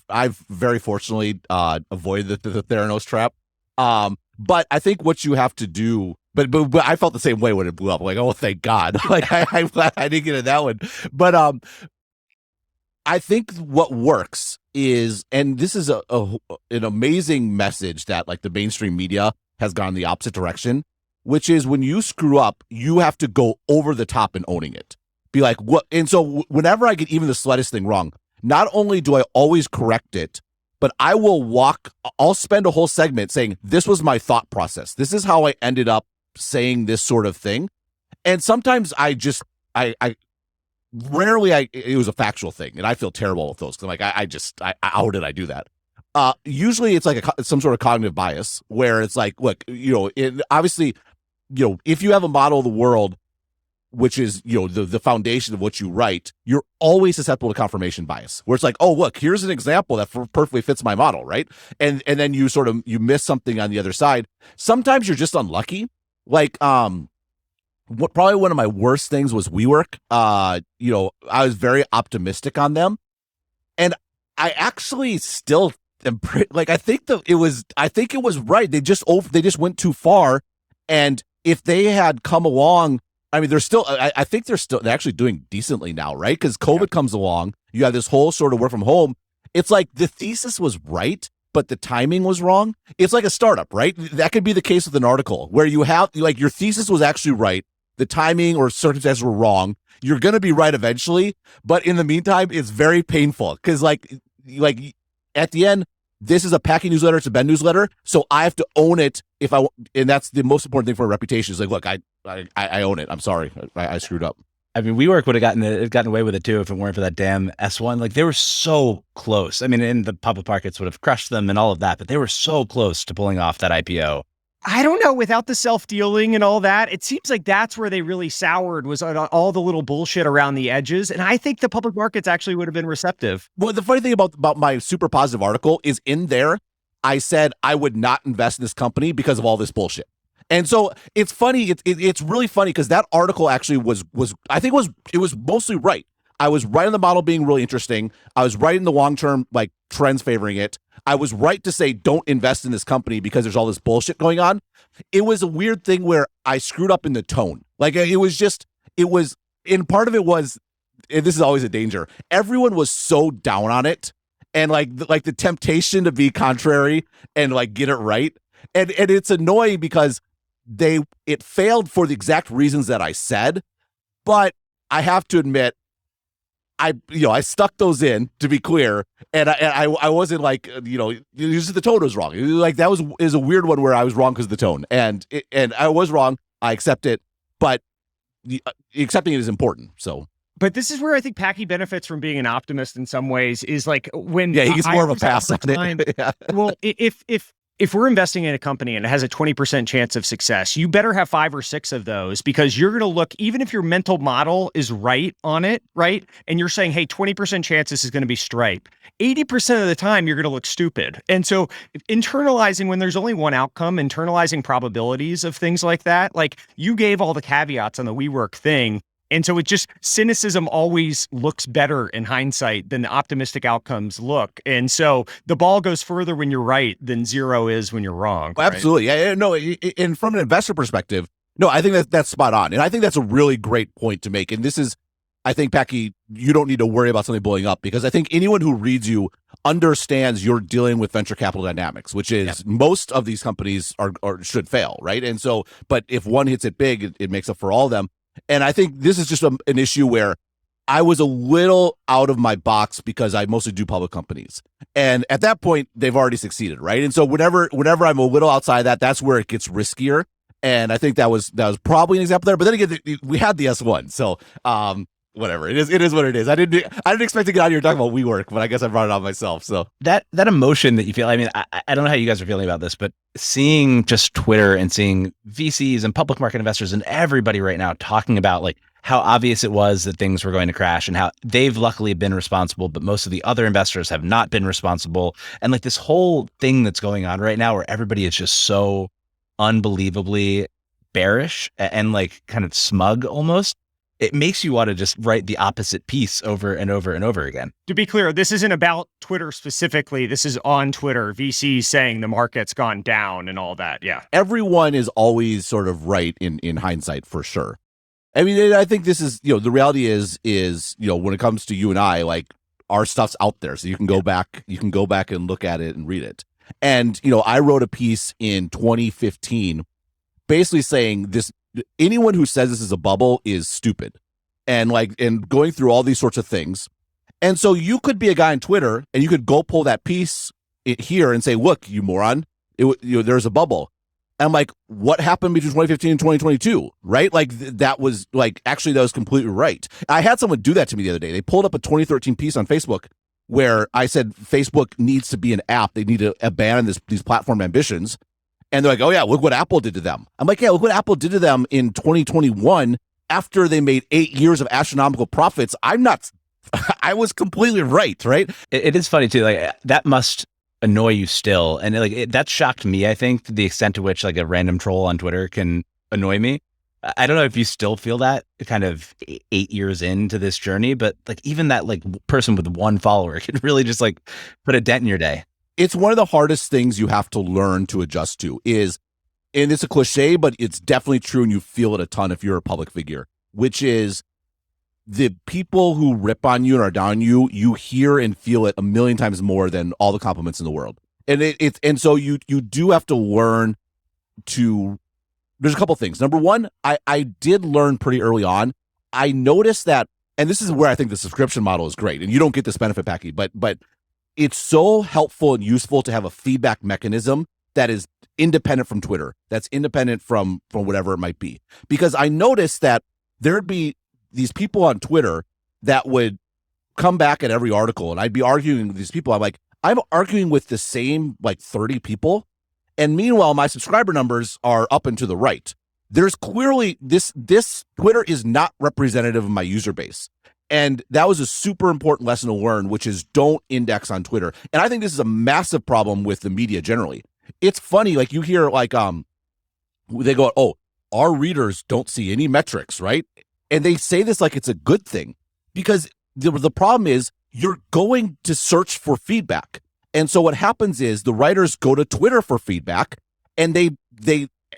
I've very fortunately avoided the Theranos trap. But I think what you have to do, but I felt the same way when it blew up. Like, oh, thank God! Like, I'm glad I didn't get in that one. But I think what works is, and this is an amazing message that like the mainstream media has gone the opposite direction, which is when you screw up, you have to go over the top and owning it. Be like, what? And so whenever I get even the slightest thing wrong, not only do I always correct it, but I'll spend a whole segment saying, this was my thought process. This is how I ended up saying this sort of thing. And sometimes it was a factual thing. And I feel terrible with those. Cause I'm like, how did I do that? Usually it's like some sort of cognitive bias where it's like, look, obviously, if you have a model of the world, which is, the foundation of what you write, you're always susceptible to confirmation bias, where it's like, oh, look, here's an example that perfectly fits my model, right? And then you miss something on the other side. Sometimes you're just unlucky. Like, probably one of my worst things was WeWork. I was very optimistic on them, and I actually still am I think it was right. They just went too far, and if they had come along. I mean, I think they're actually doing decently now, right? Because COVID comes along, you have this whole sort of work from home. It's like the thesis was right, but the timing was wrong. It's like a startup, right? That could be the case with an article where you have like your thesis was actually right. The timing or circumstances were wrong. You're going to be right eventually. But in the meantime, it's very painful because like at the end, this is a Packy newsletter. It's a Ben newsletter. So I have to own it and that's the most important thing for a reputation is like, look, I own it. I'm sorry. I screwed up. I mean, WeWork would have gotten away with it too if it weren't for that damn S1. Like, they were so close. I mean, in the public markets would have crushed them and all of that, but they were so close to pulling off that IPO. I don't know. Without the self-dealing and all that, it seems like that's where they really soured, was on all the little bullshit around the edges. And I think the public markets actually would have been receptive. Well, the funny thing about my super positive article is in there, I said I would not invest in this company because of all this bullshit. And so it's funny. It's really funny because that article actually was it was mostly right. I was right on the model being really interesting. I was right in the long-term like trends favoring it. I was right to say don't invest in this company because there's all this bullshit going on. It was a weird thing where I screwed up in the tone. Like and part of it was, and this is always a danger. Everyone was so down on it, and like the temptation to be contrary and like get it right. And it's annoying because it failed for the exact reasons that I said, but I have to admit, I stuck those in, to be clear, and I wasn't like, just the tone was wrong. Like that is a weird one where I was wrong because of the tone, and I was wrong. I accept it, but accepting it is important. So. But this is where I think Packy benefits from being an optimist in some ways, is like when he gets more of a pass on it. Yeah. Well, if we're investing in a company and it has a 20% chance of success, you better have 5 or 6 of those, because you're going to look, even if your mental model is right on it, right? And you're saying, hey, 20% chance this is going to be Stripe. 80% of the time, you're going to look stupid. And so internalizing, when there's only one outcome, internalizing probabilities of things like that, like you gave all the caveats on the WeWork thing. And so cynicism always looks better in hindsight than the optimistic outcomes look. And so the ball goes further when you're right than 0 is when you're wrong. Right? Absolutely. Yeah. No, and from an investor perspective, no, I think that's spot on. And I think that's a really great point to make. And this is, I think, Packy, you don't need to worry about something blowing up, because I think anyone who reads you understands you're dealing with venture capital dynamics, which is most of these companies are should fail, right? And so, but if one hits it big, it makes up for all of them. And I think this is just an issue where I was a little out of my box because I mostly do public companies. And at that point, they've already succeeded, right? And so whenever I'm a little outside that, that's where it gets riskier. And I think that was probably an example there. But then again, we had the S1, so whatever. It is what it is. I didn't expect to get out here talking about WeWork, but I guess I brought it on myself. So that emotion that you feel, I mean, I don't know how you guys are feeling about this, but seeing just Twitter and seeing VCs and public market investors and everybody right now talking about like how obvious it was that things were going to crash and how they've luckily been responsible, but most of the other investors have not been responsible. And like this whole thing that's going on right now where everybody is just so unbelievably bearish and like kind of smug almost, it makes you want to just write the opposite piece over and over and over again. To be clear, this isn't about Twitter specifically. This is on Twitter, VCs saying the market's gone down and all that. Yeah. Everyone is always sort of right in hindsight, for sure. I mean, I think this is, the reality is, when it comes to you and I, like our stuff's out there. So you can go back and look at it and read it. And, I wrote a piece in 2015 basically saying this, anyone who says this is a bubble is stupid and going through all these sorts of things. And so you could be a guy on Twitter and you could go pull that piece here and say, look, you moron, there's a bubble. I'm like, what happened between 2015 and 2022, right? Like that was completely right. I had someone do that to me the other day. They pulled up a 2013 piece on Facebook where I said Facebook needs to be an app. They need to abandon these platform ambitions. And they're like, oh yeah, look what Apple did to them. I'm like, yeah, look what Apple did to them in 2021 after they made 8 years of astronomical profits. I was completely right? It is funny too. Like that must annoy you still. And that shocked me, I think, to the extent to which like a random troll on Twitter can annoy me. I don't know if you still feel that kind of 8 years into this journey, but like even that like person with one follower can really just like put a dent in your day. It's one of the hardest things you have to learn to adjust to and it's a cliche, but it's definitely true. And you feel it a ton if you're a public figure, which is the people who rip on you and are down on you, you hear and feel it a million times more than all the compliments in the world. And so you do have to learn to, there's a couple things. Number one, I did learn pretty early on. I noticed that, and this is where I think the subscription model is great, and you don't get this benefit, Packy, but it's so helpful and useful to have a feedback mechanism that is independent from Twitter, that's independent from whatever it might be. Because I noticed that there'd be these people on Twitter that would come back at every article, and I'd be arguing with these people. I'm arguing with the same 30 people, and meanwhile, my subscriber numbers are up and to the right. There's clearly this Twitter is not representative of my user base. And that was a super important lesson to learn, which is don't index on Twitter. And I think this is a massive problem with the media generally. It's funny, like you hear they go, oh, our readers don't see any metrics, right? And they say this like it's a good thing because the problem is you're going to search for feedback. And so what happens is the writers go to Twitter for feedback, and they're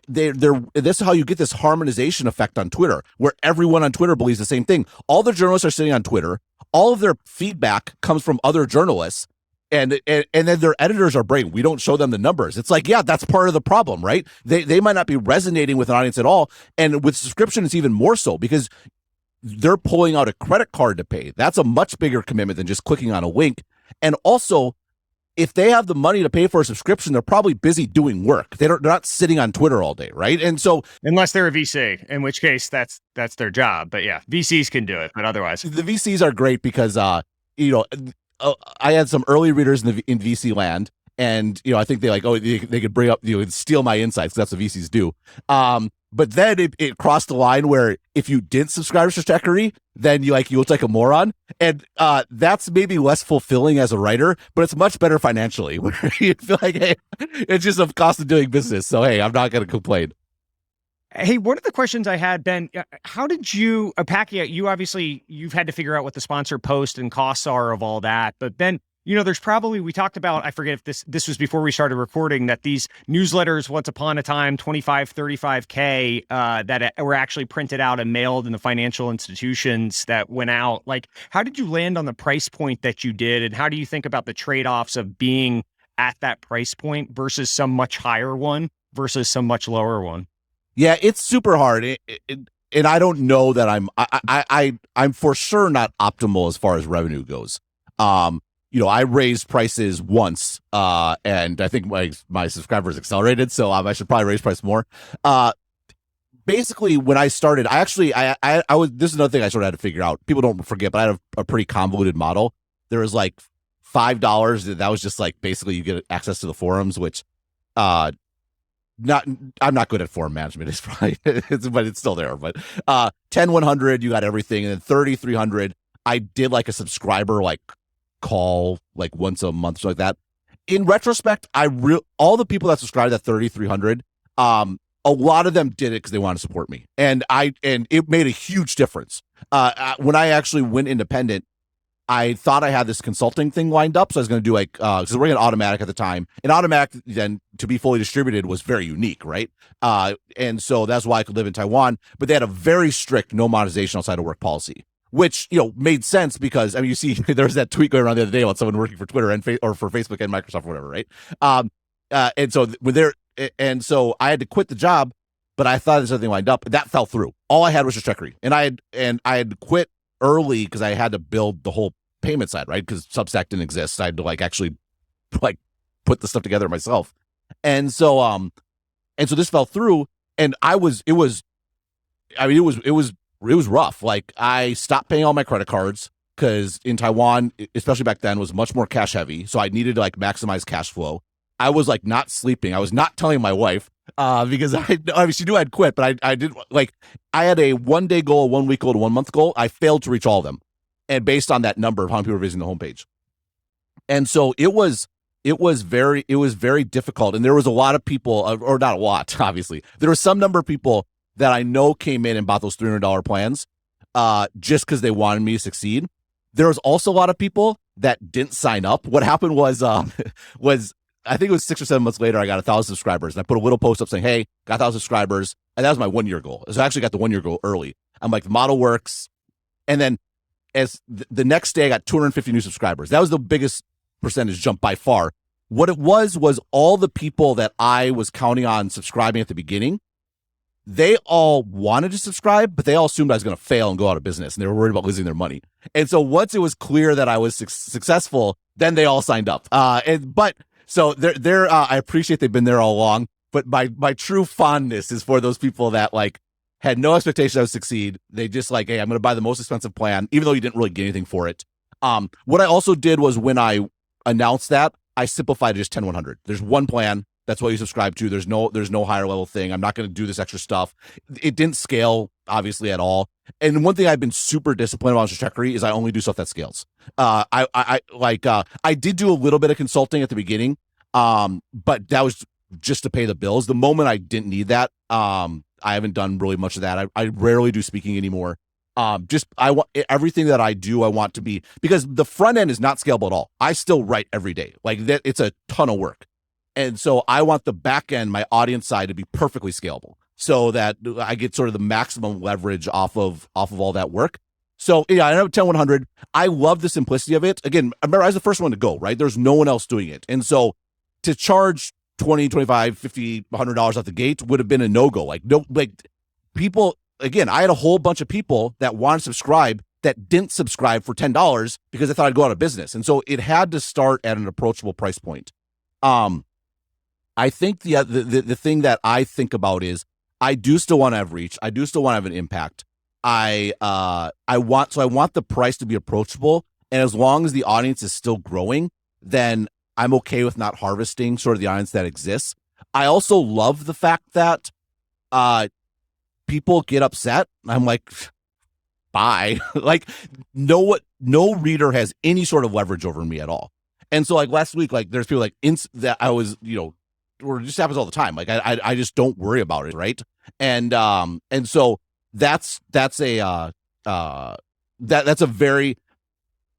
this is how you get this harmonization effect on Twitter, where everyone on Twitter believes the same thing. All the journalists are sitting on Twitter. All of their feedback comes from other journalists, and then their editors are brain. We don't show them the numbers. It's like, yeah, that's part of the problem, right? They might not be resonating with an audience at all, and with subscription, it's even more so because they're pulling out a credit card to pay. That's a much bigger commitment than just clicking on a link. And also, if they have the money to pay for a subscription, they're probably busy doing work. They're not sitting on Twitter all day, right? And so, unless they're a VC, in which case that's their job. But yeah, VCs can do it, but otherwise, the VCs are great because I had some early readers in VC land, and I think they could bring up steal my insights. That's what VCs do. But then it crossed the line where if you didn't subscribe to Stratechery, then you look like a moron. And that's maybe less fulfilling as a writer, but it's much better financially. Where you feel like, hey, it's just a cost of doing business. So, hey, I'm not going to complain. Hey, one of the questions I had, Ben, how did you, Packy, you've had to figure out what the sponsor post and costs are of all that. But Ben, there's probably, we talked about, I forget if this was before we started recording, that these newsletters, once upon a time, 25, 35K, that were actually printed out and mailed in the financial institutions that went out. Like, how did you land on the price point that you did? And how do you think about the trade-offs of being at that price point versus some much higher one versus some much lower one? Yeah, it's super hard. and I don't know that I'm for sure not optimal as far as revenue goes. I raised prices once, and I think my subscribers accelerated, so I should probably raise price more. Basically, when I started, I was. This is another thing I sort of had to figure out. People don't forget, but I had a pretty convoluted model. There was like $5 that was just like basically you get access to the forums, which I'm not good at forum management. It's probably but it's still there. But 10 100 you got everything, and then 30 300 I did like a subscriber like call like once a month, something like that. In retrospect, all the people that subscribed at 30 300 a lot of them did it because they wanted to support me, and it made a huge difference. When I actually went independent, I thought I had this consulting thing lined up, so I was going to do like because we're running Automatic at the time, and Automatic then to be fully distributed was very unique, right? And so that's why I could live in Taiwan. But they had a very strict no monetization outside of work policy, which made sense because you see there was that tweet going around the other day about someone working for Twitter or for Facebook and Microsoft or whatever, right? And so I had to quit the job, but I thought there's something lined up. That fell through. All I had was Stratechery, and I had quit early because I had to build the whole payment side, right? Because Substack didn't exist. I had to actually put the stuff together myself, and so this fell through, and it was rough. Like I stopped paying all my credit cards because in Taiwan, especially back then, was much more cash heavy. So I needed to maximize cash flow. I was not sleeping. I was not telling my wife because she knew I'd quit, but I did I had a 1 day goal, 1 week goal, and 1 month goal. I failed to reach all of them, and based on that number of how many people were visiting the homepage, and so it was very difficult. And there was a lot of people, or not a lot, obviously. There was some number of people that I know came in and bought those $300 plans just because they wanted me to succeed. There was also a lot of people that didn't sign up. What happened was I think it was 6 or 7 months later, I got 1,000 subscribers, and I put a little post up saying, "Hey, got 1,000 subscribers," and that was my 1 year goal. So I actually got the 1 year goal early. I'm like, the model works, and then as the next day, I got 250 new subscribers. That was the biggest percentage jump by far. What it was all the people that I was counting on subscribing at the beginning. They all wanted to subscribe, but they all assumed I was going to fail and go out of business, and they were worried about losing their money. And so once it was clear that I was successful, then they all signed up. So they're I appreciate they've been there all along, but my true fondness is for those people that had no expectation I would succeed. They just hey, I'm going to buy the most expensive plan, even though you didn't really get anything for it. What I also did was when I announced that, I simplified it just 10 100. There's one plan. That's what you subscribe to. There's no higher level thing. I'm not going to do this extra stuff. It didn't scale obviously at all. And one thing I've been super disciplined about Stratechery is I only do stuff that scales. I did do a little bit of consulting at the beginning, but that was just to pay the bills. The moment I didn't need that, I haven't done really much of that. I rarely do speaking anymore. I want everything that I do, I want to be, because the front end is not scalable at all. I still write every day. That, it's a ton of work. And so I want the back end, my audience side, to be perfectly scalable so that I get sort of the maximum leverage off of all that work. So yeah, I know 10 100. I love the simplicity of it. Again, remember, I was the first one to go, right? There's no one else doing it. And so to charge $20, $25, $50, $100 out the gate would have been a no-go. People, again, I had a whole bunch of people that wanted to subscribe that didn't subscribe for $10 because they thought I'd go out of business. And so it had to start at an approachable price point. I think the thing that I think about is I do still want to have reach. I do still want to have an impact. I want the price to be approachable. And as long as the audience is still growing, then I'm okay with not harvesting sort of the audience that exists. I also love the fact that people get upset. I'm like, bye. No reader has any sort of leverage over me at all. And so last week, there's people that I was, or it just happens all the time. I just don't worry about it. Right. And so that's a very,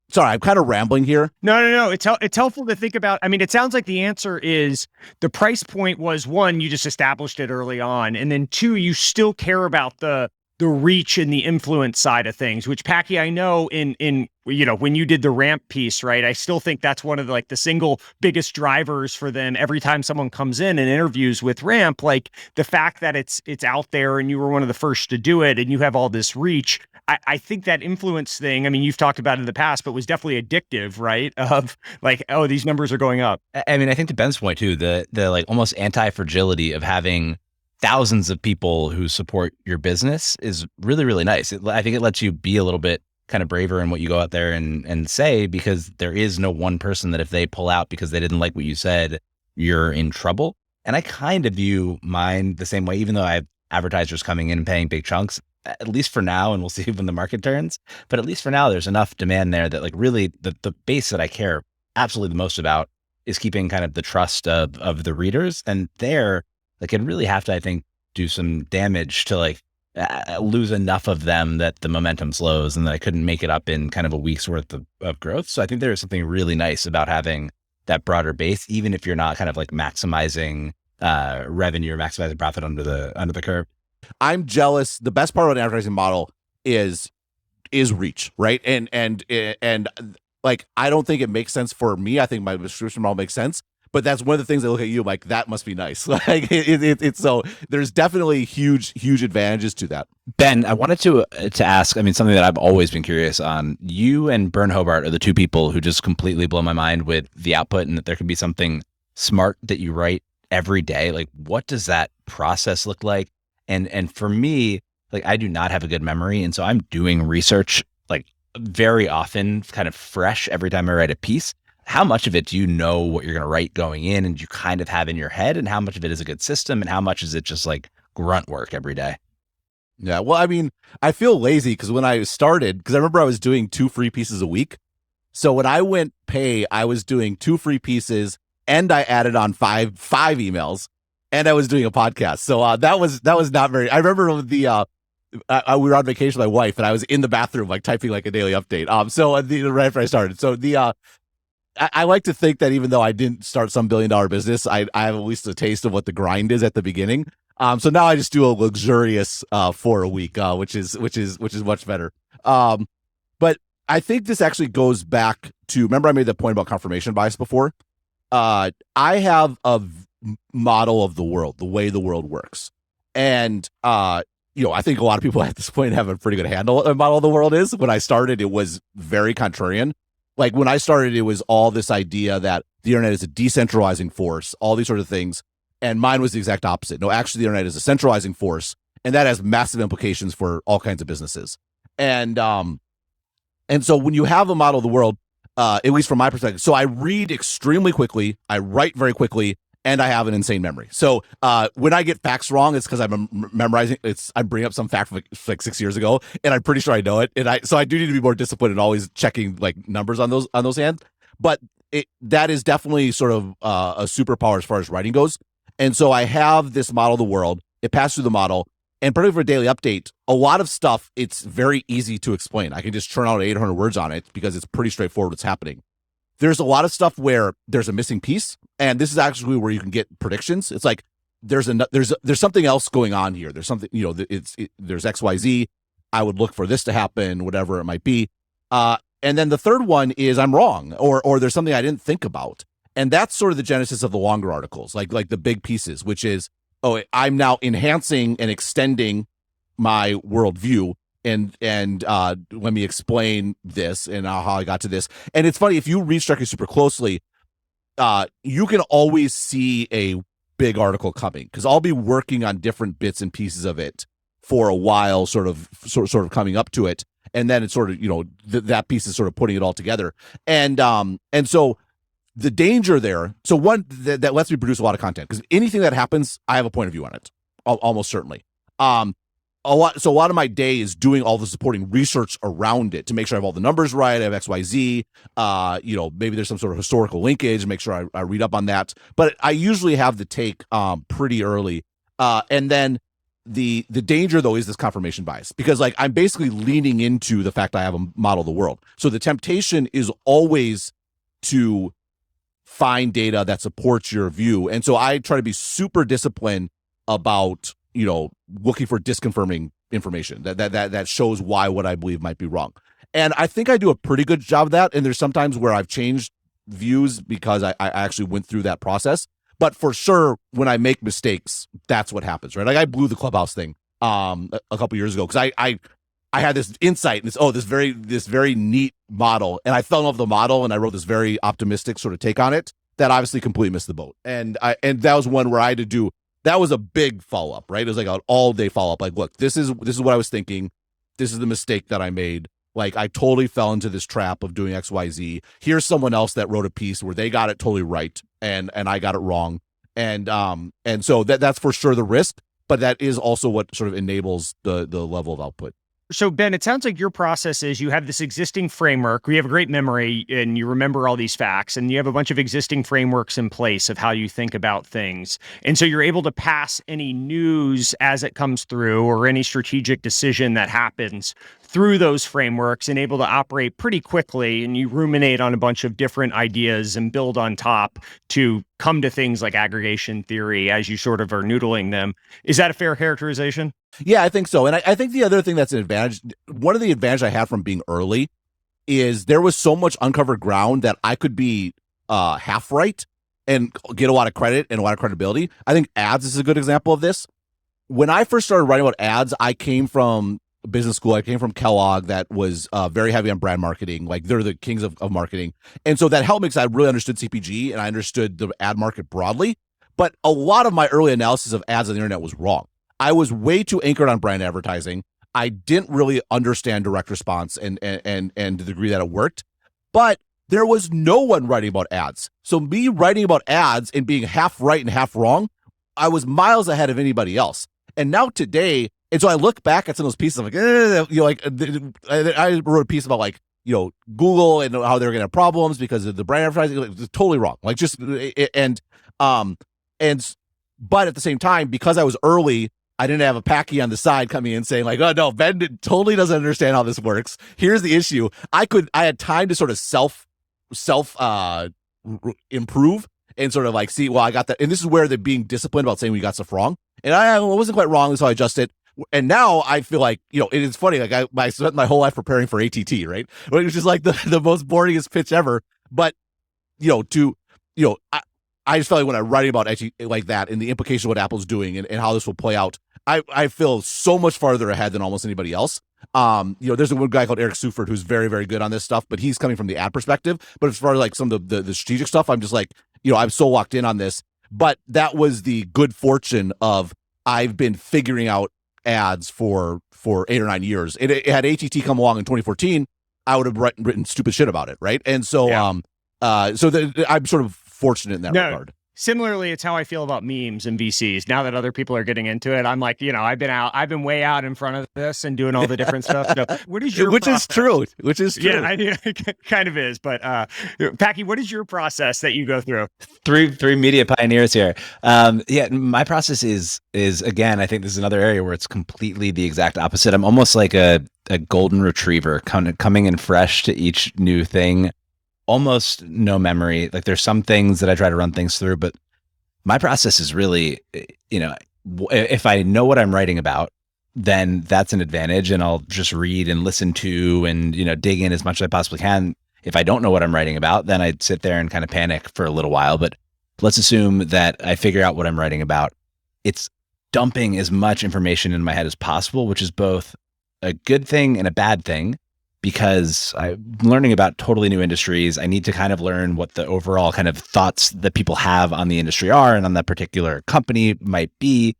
sorry, I'm kind of rambling here. No. It's helpful to think about. I mean, it sounds like the answer is the price point was, one, you just established it early on. And then two, you still care about the the reach and the influence side of things, which Packy, I know in when you did the ramp piece, right? I still think that's one of the single biggest drivers for them. Every time someone comes in and interviews with ramp, like the fact that it's out there and you were one of the first to do it and you have all this reach. I think that influence thing, I mean, you've talked about it in the past, but was definitely addictive, right? Of like, oh, these numbers are going up. I mean, I think to Ben's point too, the like almost anti-fragility of having thousands of people who support your business is really, really nice. I think it lets you be a little bit kind of braver in what you go out there and say, because there is no one person that if they pull out because they didn't like what you said, you're in trouble. And I kind of view mine the same way, even though I have advertisers coming in and paying big chunks, at least for now, and we'll see when the market turns. But at least for now, there's enough demand there that like really the base that I care absolutely the most about is keeping kind of the trust of the readers. And there, like, it really have to, I think, do some damage to like lose enough of them that the momentum slows and that I couldn't make it up in kind of a week's worth of growth. So I think there is something really nice about having that broader base, even if you're not kind of like maximizing revenue or maximizing profit under the curve. I'm jealous. The best part of an advertising model is reach, right? And like, I don't think it makes sense for me. I think my subscription model makes sense, but that's one of the things I look at you like, that must be nice. Like it's so there's definitely huge advantages to that. Ben, I wanted to ask, I mean, something that I've always been curious on. You and Bern Hobart are the two people who just completely blow my mind with the output, and that there can be something smart that you write every day. Like, what does that process look like? And for me, like, I do not have a good memory. And so I'm doing research like very often, kind of fresh every time I write a piece. How much of it do you know what you're going to write going in and you kind of have in your head? And how much of it is a good system? And how much is it just like grunt work every day? Yeah. Well, I mean, I feel lazy because when I started, because I remember I was doing 2 free pieces a week. So when I went pay, I was doing 2 free pieces and I added on five emails. And I was doing a podcast. So that was not very, I remember we were on vacation with my wife and I was in the bathroom, like typing like a daily update. So right after I started. So I like to think that even though I didn't start some $1 billion business, I have at least a taste of what the grind is at the beginning. So now I just do a luxurious 4 a week, which is much better. But I think this actually goes back to, remember I made the point about confirmation bias before? I have a model of the world, the way the world works. And, I think a lot of people at this point have a pretty good handle on model of the world is. When I started, it was very contrarian. Like when I started, it was all this idea that the internet is a decentralizing force, all these sort of things. And mine was the exact opposite. No, actually the internet is a centralizing force. And that has massive implications for all kinds of businesses. And so when you have a model of the world, at least from my perspective, so I read extremely quickly, I write very quickly, and I have an insane memory. So when I get facts wrong, it's because I'm memorizing. I bring up some fact from like 6 years ago, and I'm pretty sure I know it. And so I do need to be more disciplined and always checking like numbers on those hands. But that is definitely sort of a superpower as far as writing goes. And so I have this model of the world. It passes through the model, and particularly for a daily update, a lot of stuff it's very easy to explain. I can just churn out 800 words on it because it's pretty straightforward what's happening. There's a lot of stuff where there's a missing piece, and this is actually where you can get predictions. It's like there's something else going on here. There's something, there's XYZ. I would look for this to happen, whatever it might be. And then the third one is I'm wrong, or there's something I didn't think about, and that's sort of the genesis of the longer articles, like the big pieces, which is I'm now enhancing and extending my worldview. And let me explain this and how I got to this. And it's funny, if you read Stratechery super closely, you can always see a big article coming because I'll be working on different bits and pieces of it for a while, sort of coming up to it, and then it's sort of that piece is sort of putting it all together. And so the danger there. So one that lets me produce a lot of content because anything that happens, I have a point of view on it, almost certainly. A lot of my day is doing all the supporting research around it to make sure I have all the numbers right. I have XYZ. Maybe there's some sort of historical linkage. Make sure I read up on that. But I usually have the take pretty early. And then the danger though is this confirmation bias because like I'm basically leaning into the fact I have a model of the world. So the temptation is always to find data that supports your view. And so I try to be super disciplined about looking for disconfirming information that shows why what I believe might be wrong. And I think I do a pretty good job of that. And there's sometimes where I've changed views because I actually went through that process. But for sure, when I make mistakes, that's what happens, right? Like I blew the Clubhouse thing a couple years ago because I had this insight and this very neat model, and I fell in love with the model, and I wrote this very optimistic sort of take on it that obviously completely missed the boat. And that was one where I had to do, that was a big follow up, right? It was like an all day follow up. Like, look, this is what I was thinking. This is the mistake that I made. Like, I totally fell into this trap of doing XYZ. Here's someone else that wrote a piece where they got it totally right, and I got it wrong. And so that's for sure the risk, but that is also what sort of enables the level of output. So Ben, it sounds like your process is you have this existing framework. We have a great memory and you remember all these facts, and you have a bunch of existing frameworks in place of how you think about things. And so you're able to pass any news as it comes through or any strategic decision that happens through those frameworks and able to operate pretty quickly. And you ruminate on a bunch of different ideas and build on top to come to things like aggregation theory as you sort of are noodling them. Is that a fair characterization? Yeah, I think so. And I think the other thing that's an advantage, one of the advantages I had from being early is there was so much uncovered ground that I could be half right and get a lot of credit and a lot of credibility. I think ads is a good example of this. When I first started writing about ads, I came from business school. I came from Kellogg that was very heavy on brand marketing. Like they're the kings of marketing. And so that helped me because I really understood CPG and I understood the ad market broadly. But a lot of my early analysis of ads on the internet was wrong. I was way too anchored on brand advertising. I didn't really understand direct response and the degree that it worked, but there was no one writing about ads. So me writing about ads and being half right and half wrong, I was miles ahead of anybody else. And now today, and so I look back at some of those pieces, I'm like, I wrote a piece about like, Google and how they're going to have problems because of the brand advertising. It's totally wrong. Like but at the same time, because I was early, I didn't have a Packy on the side coming in saying like, oh no, Ben totally doesn't understand how this works. Here's the issue. I had time to sort of self improve and sort of like see, well, I got that. And this is where they're being disciplined about saying we got stuff wrong. And I wasn't quite wrong. So I adjusted. And now I feel like, it is funny. Like I spent my whole life preparing for ATT, right? Which is like the most boringest pitch ever. But, I just felt like when I'm writing about actually like that and the implication of what Apple's doing and how this will play out, I feel so much farther ahead than almost anybody else. There's one guy called Eric Seufert who's very, very good on this stuff, but he's coming from the ad perspective. But as far as like some of the strategic stuff, I'm just like, I'm so locked in on this. But that was the good fortune of I've been figuring out ads for 8 or 9 years. It had ATT come along in 2014, I would have written stupid shit about it, right? And so, Yeah. I'm sort of fortunate in that regard. Similarly, it's how I feel about memes and VCs. Now that other people are getting into it, I'm like, I've been way out in front of this and doing all the different stuff. So what is your process? Which is true. Yeah, it kind of is. But Packy, what is your process that you go through? Three media pioneers here. My process is again, I think this is another area where it's completely the exact opposite. I'm almost like a golden retriever coming in fresh to each new thing. Almost no memory. Like there's some things that I try to run things through, but my process is really, if I know what I'm writing about, then that's an advantage, and I'll just read and listen to and dig in as much as I possibly can. If I don't know what I'm writing about, then I'd sit there and kind of panic for a little while. But let's assume that I figure out what I'm writing about. It's dumping as much information in my head as possible, which is both a good thing and a bad thing. Because I'm learning about totally new industries. I need to kind of learn what the overall kind of thoughts that people have on the industry are and on that particular company might be.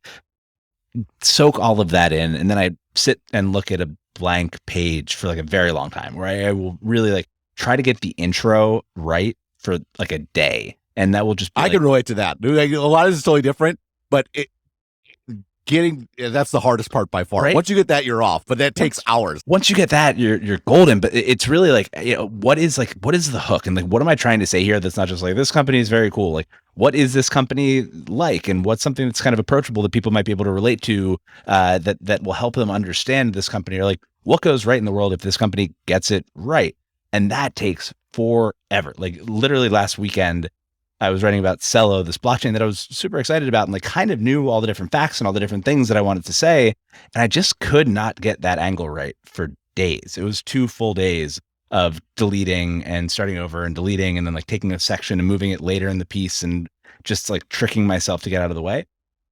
Soak all of that in. And then I sit and look at a blank page for like a very long time where I will really like try to get the intro right for like a day. And that will just be I can relate to that. Like, a lot of this is totally different, but that's the hardest part by far. Right? Once you get that, you're off, but that takes hours. Once you get that, you're golden. But it's really like, what is the hook? And like, what am I trying to say here? That's not just like, this company is very cool. Like, what is this company like? And what's something that's kind of approachable that people might be able to relate to, that will help them understand this company, or like what goes right in the world if this company gets it right. And that takes forever. Like literally last weekend, I was writing about Cello, this blockchain that I was super excited about, and like kind of knew all the different facts and all the different things that I wanted to say. And I just could not get that angle right for days. It was 2 full days of deleting and starting over and deleting, and then like taking a section and moving it later in the piece and just like tricking myself to get out of the way.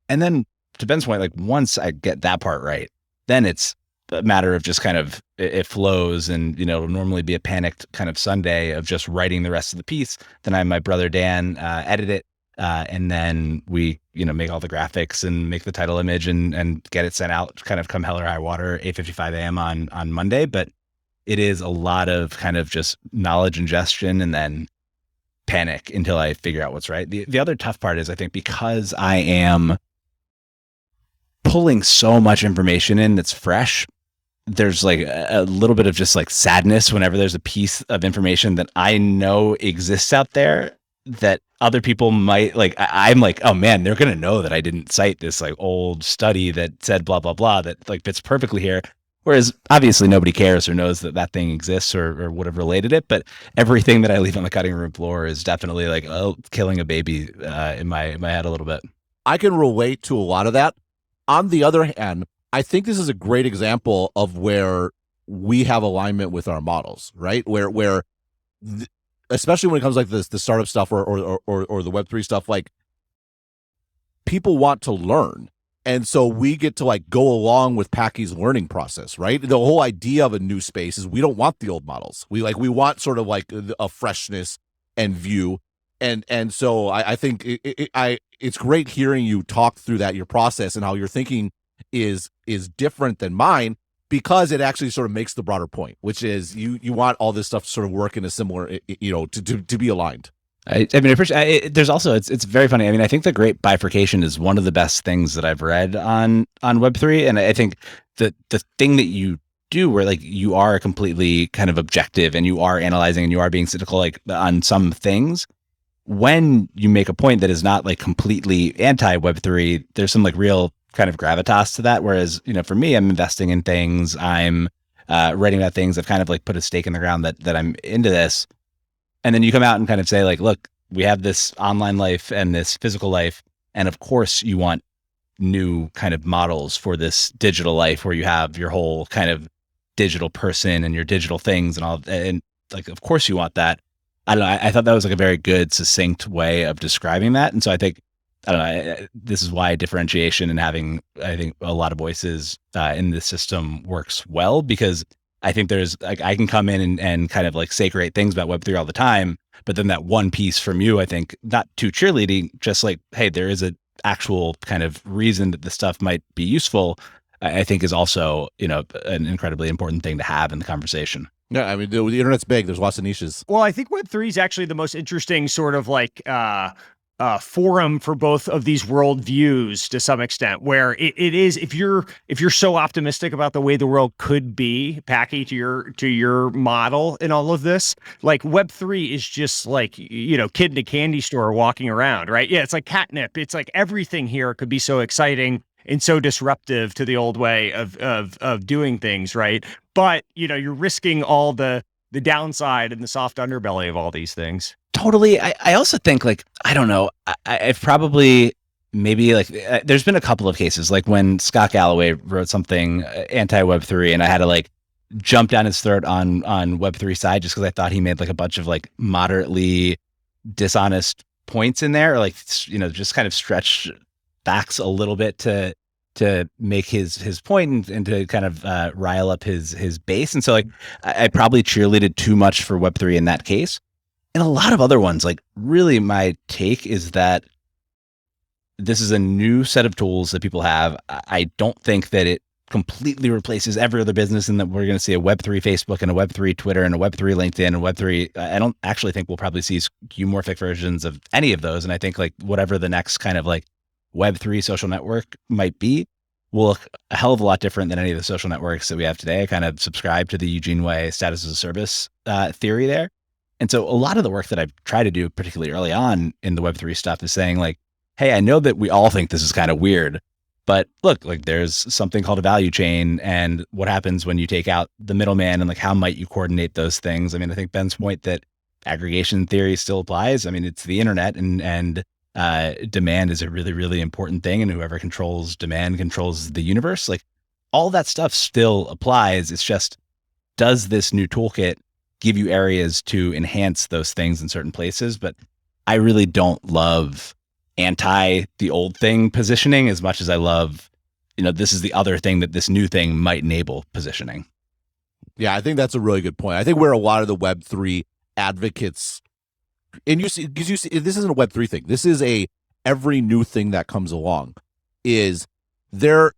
And then to Ben's point, like once I get that part right, then it's a matter of just kind of it flows, and it'll normally be a panicked kind of Sunday of just writing the rest of the piece. Then I have my brother Dan edit it, and then we make all the graphics and make the title image and get it sent out kind of come hell or high water 8:55 a.m. on Monday. But it is a lot of kind of just knowledge ingestion and then panic until I figure out what's right. The other tough part is I think because I am pulling so much information in that's fresh, there's like a little bit of just like sadness whenever there's a piece of information that I know exists out there that other people might like. I'm like, oh man, they're going to know that I didn't cite this like old study that said blah, blah, blah, that like fits perfectly here. Whereas obviously nobody cares or knows that that thing exists or would have related it. But everything that I leave on the cutting room floor is definitely like, killing a baby in my head a little bit. I can relate to a lot of that. On the other hand, I think this is a great example of where we have alignment with our models, right? Where especially when it comes like this, the startup stuff or the Web3 stuff, like people want to learn. And so we get to like go along with Packy's learning process, right? The whole idea of a new space is we don't want the old models. We want sort of like a freshness and view. And so I think it's great hearing you talk through that, your process and how your thinking is different than mine, because it actually sort of makes the broader point, which is you want all this stuff to sort of work in a similar, to be aligned. I mean, I appreciate. There's also it's very funny. I mean, I think the great bifurcation is one of the best things that I've read on Web3, and I think the thing that you do where like you are completely kind of objective and you are analyzing and you are being cynical like on some things. When you make a point that is not like completely anti Web3, there's some like real kind of gravitas to that. Whereas, for me, I'm investing in things, I'm writing about things, I've kind of like put a stake in the ground that I'm into this. And then you come out and kind of say like, look, we have this online life and this physical life. And of course you want new kind of models for this digital life where you have your whole kind of digital person and your digital things and all. And like, of course you want that. I don't know. I thought that was like a very good, succinct way of describing that. And so I think, I don't know, this is why differentiation and having, I think, a lot of voices in this system works well, because I think there's like, I can come in and kind of like say great things about Web3 all the time, but then that one piece from you, I think, not too cheerleading, just like, hey, there is an actual kind of reason that this stuff might be useful, I think is also, an incredibly important thing to have in the conversation. Yeah, I mean, the internet's big. There's lots of niches. Well, I think Web3 is actually the most interesting sort of like forum for both of these worldviews to some extent, where it is, if you're so optimistic about the way the world could be, Packy, to your model in all of this, like Web3 is just like, kid in a candy store walking around, right? Yeah, it's like catnip. It's like everything here could be so exciting and so disruptive to the old way of doing things, right? But you're risking all the downside and the soft underbelly of all these things. Totally. I also think like, I don't know, I've probably maybe like, there's been a couple of cases like when Scott Galloway wrote something anti-Web3 and I had to like jump down his throat on Web3 side just because I thought he made like a bunch of like moderately dishonest points in there, or like, just kind of stretch facts a little bit to make his point and to kind of rile up his base. And so like, I probably cheerleaded too much for Web3 in that case. And a lot of other ones, like really my take is that this is a new set of tools that people have. I don't think that it completely replaces every other business and that we're going to see a Web3 Facebook and a Web3 Twitter and a Web3 LinkedIn and Web3. I don't actually think we'll probably see skeuomorphic versions of any of those. And I think like whatever the next kind of like Web3 social network might be will look a hell of a lot different than any of the social networks that we have today. I kind of subscribe to the Eugene Wei status as a service theory there. And so a lot of the work that I've tried to do, particularly early on in the Web3 stuff, is saying like, hey, I know that we all think this is kind of weird, but look, like there's something called a value chain, and what happens when you take out the middleman and like how might you coordinate those things? I mean, I think Ben's point that aggregation theory still applies. I mean, it's the internet, and demand is a really, really important thing. And whoever controls demand controls the universe. Like, all that stuff still applies. It's just, does this new toolkit give you areas to enhance those things in certain places? But I really don't love anti the old thing positioning as much as I love, this is the other thing that this new thing might enable positioning. Yeah, I think that's a really good point. I think where a lot of the Web3 advocates, and you see, this isn't a Web3 thing. This is every new thing that comes along is there.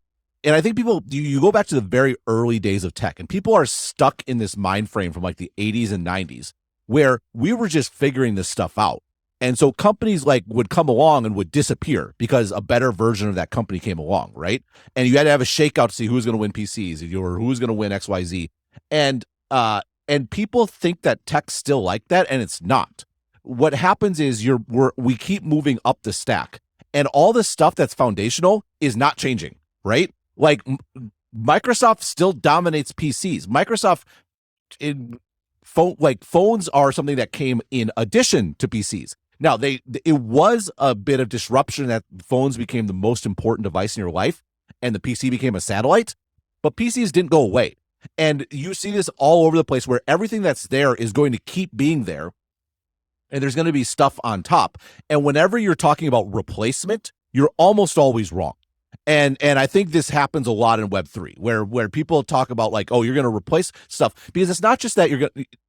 And I think people, you go back to the very early days of tech, and people are stuck in this mind frame from like the 80s and 90s where we were just figuring this stuff out. And so companies would come along and would disappear because a better version of that company came along, right? And you had to have a shakeout to see who's going to win PCs or who's going to win XYZ. And people think that tech's still like that, and it's not. What happens is we keep moving up the stack, and all the stuff that's foundational is not changing, right? Like Microsoft still dominates PCs. Microsoft phones are something that came in addition to PCs. Now, it was a bit of disruption that phones became the most important device in your life, and the PC became a satellite, but PCs didn't go away. And you see this all over the place where everything that's there is going to keep being there, and there's going to be stuff on top. And whenever you're talking about replacement, you're almost always wrong. And I think this happens a lot in Web3, where people talk about you're going to replace stuff, because it's not just that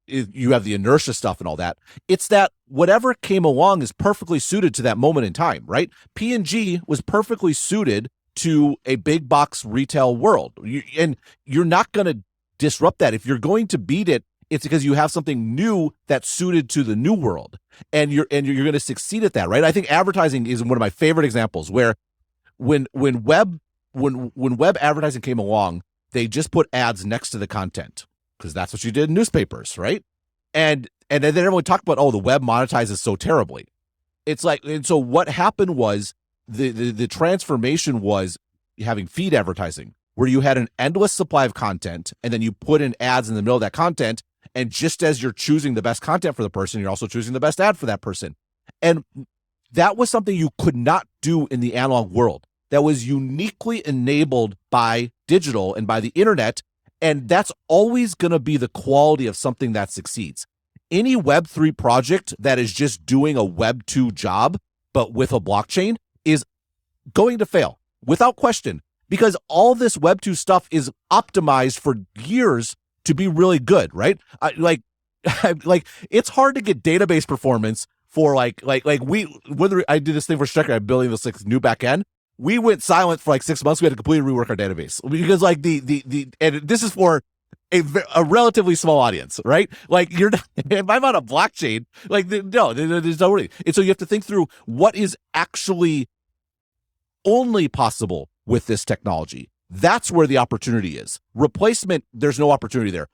you have the inertia stuff and all that. It's that whatever came along is perfectly suited to that moment in time, right? P&G was perfectly suited to a big box retail world, and you're not going to disrupt that. If you're going to beat it, it's because you have something new that's suited to the new world, and you're going to succeed at that, right? I think advertising is one of my favorite examples where when web advertising came along, they just put ads next to the content because that's what you did in newspapers, right? And then everyone talked about, the web monetizes so terribly. It's and so what happened was the transformation was having feed advertising, where you had an endless supply of content, and then you put in ads in the middle of that content, and just as you're choosing the best content for the person, you're also choosing the best ad for that person. And that was something you could not do in the analog world. That was uniquely enabled by digital and by the internet, and that's always going to be the quality of something that succeeds. Any Web3 project that is just doing a Web2 job, but with a blockchain, is going to fail without question, because all this Web2 stuff is optimized for years to be really good, right? It's hard to get database performance for whether I did this thing for Stratechery, I'm building this new backend. We went silent for 6 months. We had to completely rework our database because and this is for a relatively small audience, right? You're not, if I'm on a blockchain, no, there's no way. And so you have to think through what is actually only possible with this technology. That's where the opportunity is. Replacement, there's no opportunity there.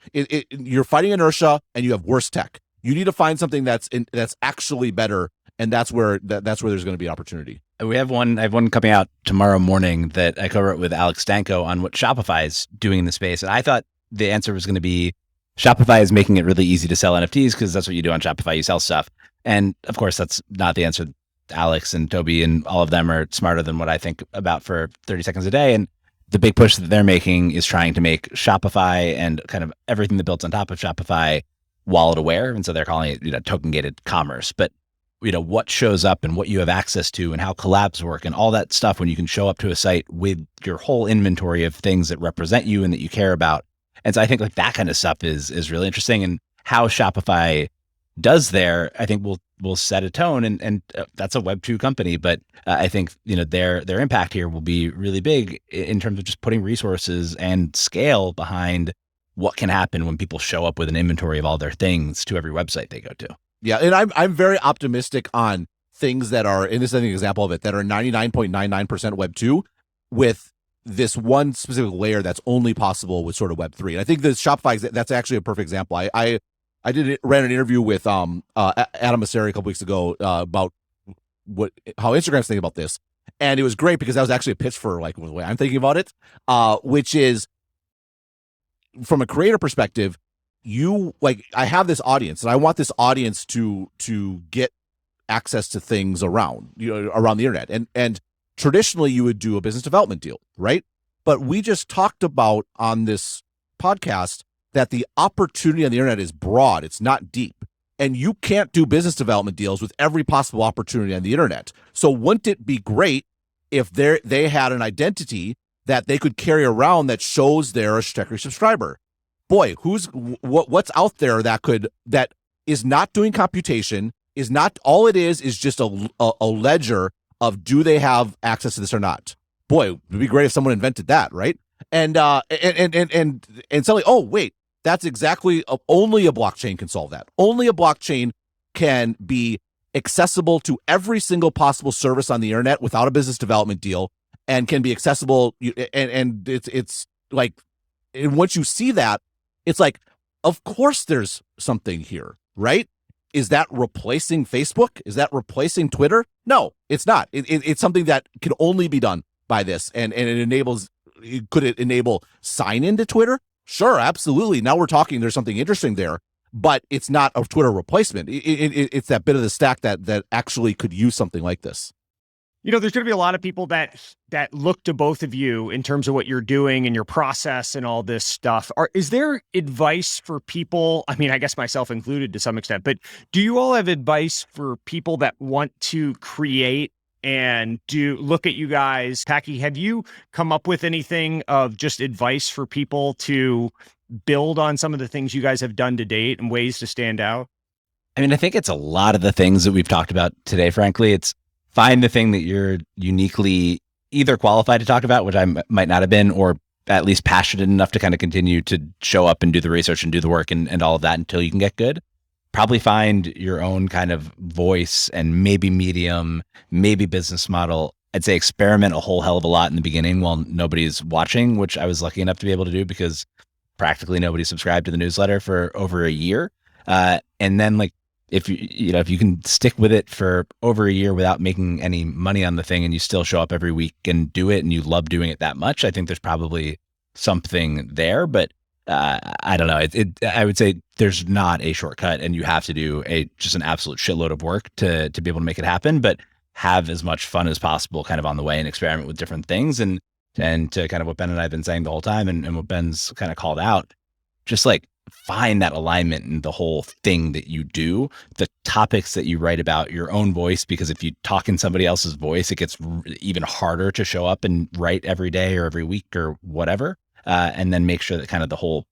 You're fighting inertia, and you have worse tech. You need to find something that's actually better, and that's where there's going to be opportunity. I have one coming out tomorrow morning that I co-wrote with Alex Stanko on what Shopify is doing in the space. And I thought the answer was going to be Shopify is making it really easy to sell NFTs because that's what you do on Shopify. You sell stuff. And of course, that's not the answer. Alex and Toby and all of them are smarter than what I think about for 30 seconds a day. And the big push that they're making is trying to make Shopify and kind of everything that builds on top of Shopify wallet aware. And so they're calling it, token gated commerce. But what shows up and what you have access to and how collabs work and all that stuff when you can show up to a site with your whole inventory of things that represent you and that you care about. And so I think that kind of stuff is really interesting, and how Shopify does there, I think will set a tone, and that's a Web2 company, but I think their impact here will be really big in terms of just putting resources and scale behind what can happen when people show up with an inventory of all their things to every website they go to. Yeah, and I'm very optimistic on things that are, and this is an example of it, that are 99.99% Web 2 with this one specific layer that's only possible with sort of Web 3. And I think the Shopify, that's actually a perfect example. I ran an interview with Adam Mosseri a couple weeks ago about how Instagram's thinking about this. And it was great because that was actually a pitch for the way I'm thinking about it, which is from a creator perspective, I have this audience, and I want this audience to get access to things around around the internet, and traditionally you would do a business development deal, right? But we just talked about on this podcast that the opportunity on the internet is broad, it's not deep. And you can't do business development deals with every possible opportunity on the internet. So wouldn't it be great if they had an identity that they could carry around that shows they're a Stratechery subscriber? Boy, what's out there that is not doing computation, is not, all it is just a ledger of do they have access to this or not? Boy, it would be great if someone invented that, right? And suddenly, oh wait, that's exactly only a blockchain can solve that. Only a blockchain can be accessible to every single possible service on the internet without a business development deal, and can be accessible. And it's like, and once you see that, it's like, of course there's something here, right? Is that replacing Facebook? Is that replacing Twitter? No, it's not. It's something that can only be done by this, and it enables. Could it enable sign into Twitter? Sure, absolutely. Now we're talking. There's something interesting there, but it's not a Twitter replacement. It's that bit of the stack that actually could use something like this. There's going to be a lot of people that look to both of you in terms of what you're doing and your process and all this stuff. Is there advice for people? I mean, I guess myself included to some extent, but do you all have advice for people that want to create and look at you guys? Packy, have you come up with anything of just advice for people to build on some of the things you guys have done to date and ways to stand out? I mean, I think it's a lot of the things that we've talked about today, frankly. It's find the thing that you're uniquely either qualified to talk about, which I might not have been, or at least passionate enough to kind of continue to show up and do the research and do the work and all of that until you can get good. Probably find your own kind of voice and maybe medium, maybe business model. I'd say experiment a whole hell of a lot in the beginning while nobody's watching, which I was lucky enough to be able to do because practically nobody subscribed to the newsletter for over a year. And then like, if you can stick with it for over a year without making any money on the thing and you still show up every week and do it and you love doing it that much, I think there's probably something there. But I don't know. I would say there's not a shortcut, and you have to do just an absolute shitload of work to be able to make it happen. But have as much fun as possible, kind of on the way, and experiment with different things. And to kind of what Ben and I have been saying the whole time, and what Ben's kind of called out, just like find that alignment in the whole thing that you do, the topics that you write about, your own voice. Because if you talk in somebody else's voice, it gets even harder to show up and write every day or every week or whatever. And then make sure that kind of the whole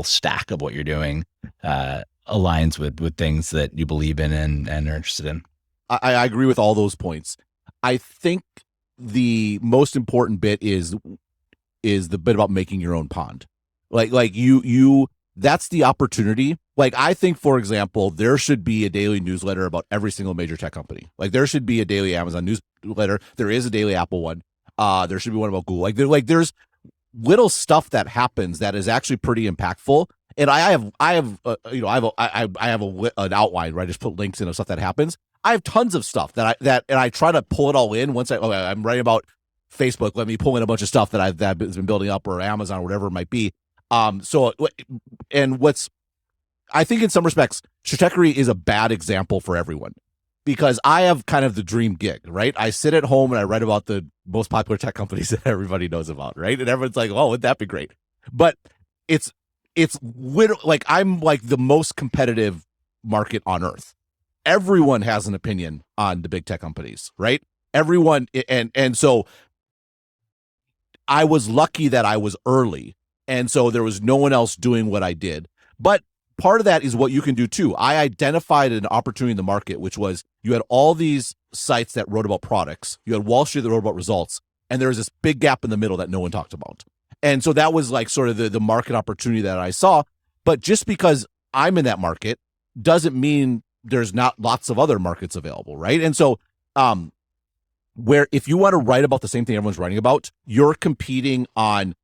stack of what you're doing aligns with things that you believe in and are interested in. I agree with all those points. I think the most important bit is the bit about making your own pond. Like you that's the opportunity. Like, I think, for example, there should be a daily newsletter about every single major tech company. Like, there should be a daily Amazon newsletter. There is a daily Apple one. There should be one about Google. There's little stuff that happens that is actually pretty impactful. And I have an outline where I just put links in of stuff that happens. I have tons of stuff and I try to pull it all in. Once I'm writing about Facebook, let me pull in a bunch of stuff that has been building up, or Amazon, or whatever it might be. I think in some respects, Stratechery is a bad example for everyone, because I have kind of the dream gig, right? I sit at home and I write about the most popular tech companies that everybody knows about, right? And everyone's like, "Oh, wouldn't that be great?" But it's literally like I'm like the most competitive market on earth. Everyone has an opinion on the big tech companies, right? Everyone, and so I was lucky that I was early. And so there was no one else doing what I did. But part of that is what you can do too. I identified an opportunity in the market, which was you had all these sites that wrote about products. You had Wall Street that wrote about results. And there was this big gap in the middle that no one talked about. And so that was like sort of the market opportunity that I saw. But just because I'm in that market doesn't mean there's not lots of other markets available, right? And so where if you want to write about the same thing everyone's writing about, you're competing on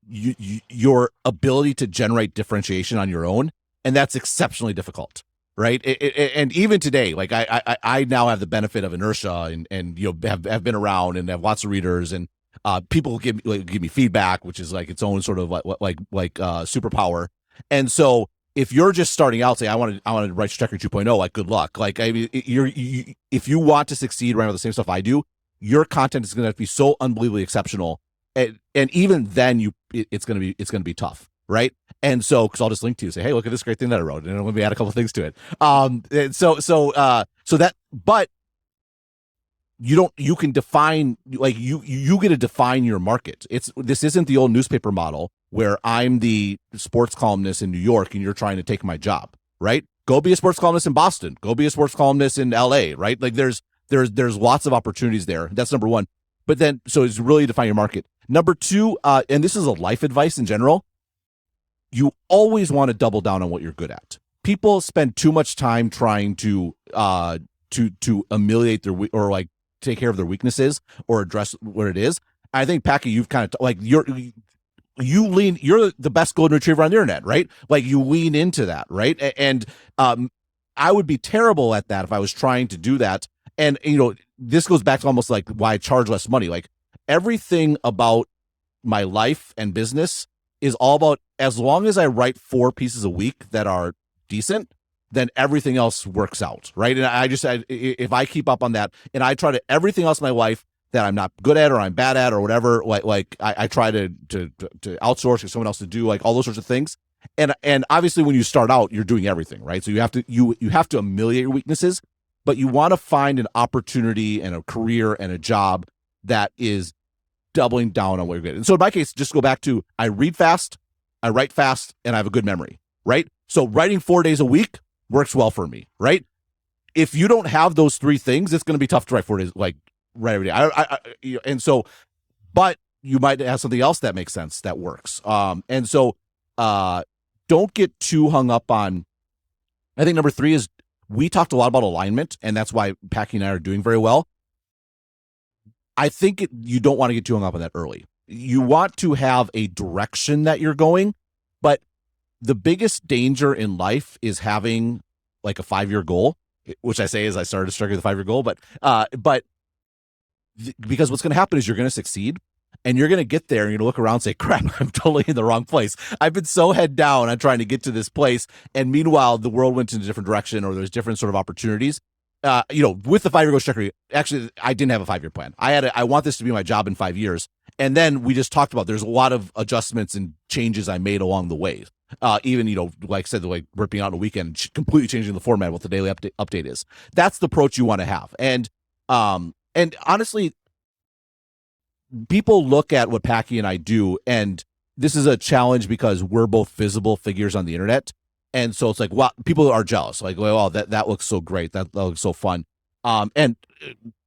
your ability to generate differentiation on your own, and that's exceptionally difficult, right? And even today, like I now have the benefit of inertia, and have been around and have lots of readers, and people give me feedback, which is like its own sort of like superpower. And so if you're just starting out, say I want to write Stratechery 2.0, like good luck. Like I mean, if you want to succeed right with the same stuff I do, your content is going to be so unbelievably exceptional, and even then it's going to be tough, right? And so, because I'll just link to you, say, hey, look at this great thing that I wrote, and let me add a couple of things to it. And so that, but you can define, like you get to define your market. This isn't the old newspaper model where I'm the sports columnist in New York and you're trying to take my job, right? Go be a sports columnist in Boston. Go be a sports columnist in LA, right? Like there's lots of opportunities there. That's number one. But then, so it's really define your market. Number two, and this is a life advice in general, you always want to double down on what you're good at. People spend too much time trying to ameliorate their, or like take care of their weaknesses or address what it is. I think, Packy, you've kind of like you're the best golden retriever on the internet, right? Like you lean into that, right? And I would be terrible at that if I was trying to do that. And this goes back to almost like why I charge less money. Like everything about my life and business is all about, as long as I write 4 pieces a week that are decent, then everything else works out, right? And if I keep up on that, and I try to, everything else in my life that I'm not good at or I'm bad at or whatever, like I try to outsource for someone else to do, like all those sorts of things. And obviously when you start out, you're doing everything, right? So you have to ameliorate your weaknesses, but you want to find an opportunity and a career and a job that is doubling down on what you're good at. And so in my case, just go back to, I read fast, I write fast, and I have a good memory, right? So writing 4 days a week works well for me, right? If you don't have those 3 things, it's going to be tough to write 4 days, like right every day. And so, but you might have something else that makes sense, that works. And so don't get too hung up on, I think number 3 is, we talked a lot about alignment, and that's why Packy and I are doing very well. I think you don't want to get too hung up on that early. You want to have a direction that you're going, but the biggest danger in life is having like a 5-year goal, which I say is I started struggling with a 5-year goal, but because what's going to happen is you're going to succeed, and you're going to get there and you're going to look around and say, crap, I'm totally in the wrong place. I've been so head down on trying to get to this place. And meanwhile, the world went in a different direction, or there's different sort of opportunities. With the 5-year goal Stratechery, actually, I didn't have a 5-year plan. I want this to be my job in 5 years. And then we just talked about, there's a lot of adjustments and changes I made along the way. Even, like I said, the way we're being out on a weekend, completely changing the format of what the daily update is. That's the approach you want to have. And honestly, people look at what Packy and I do, and this is a challenge because we're both visible figures on the internet. And so it's like, wow, people are jealous. Like, well, that looks so great. That looks so fun. And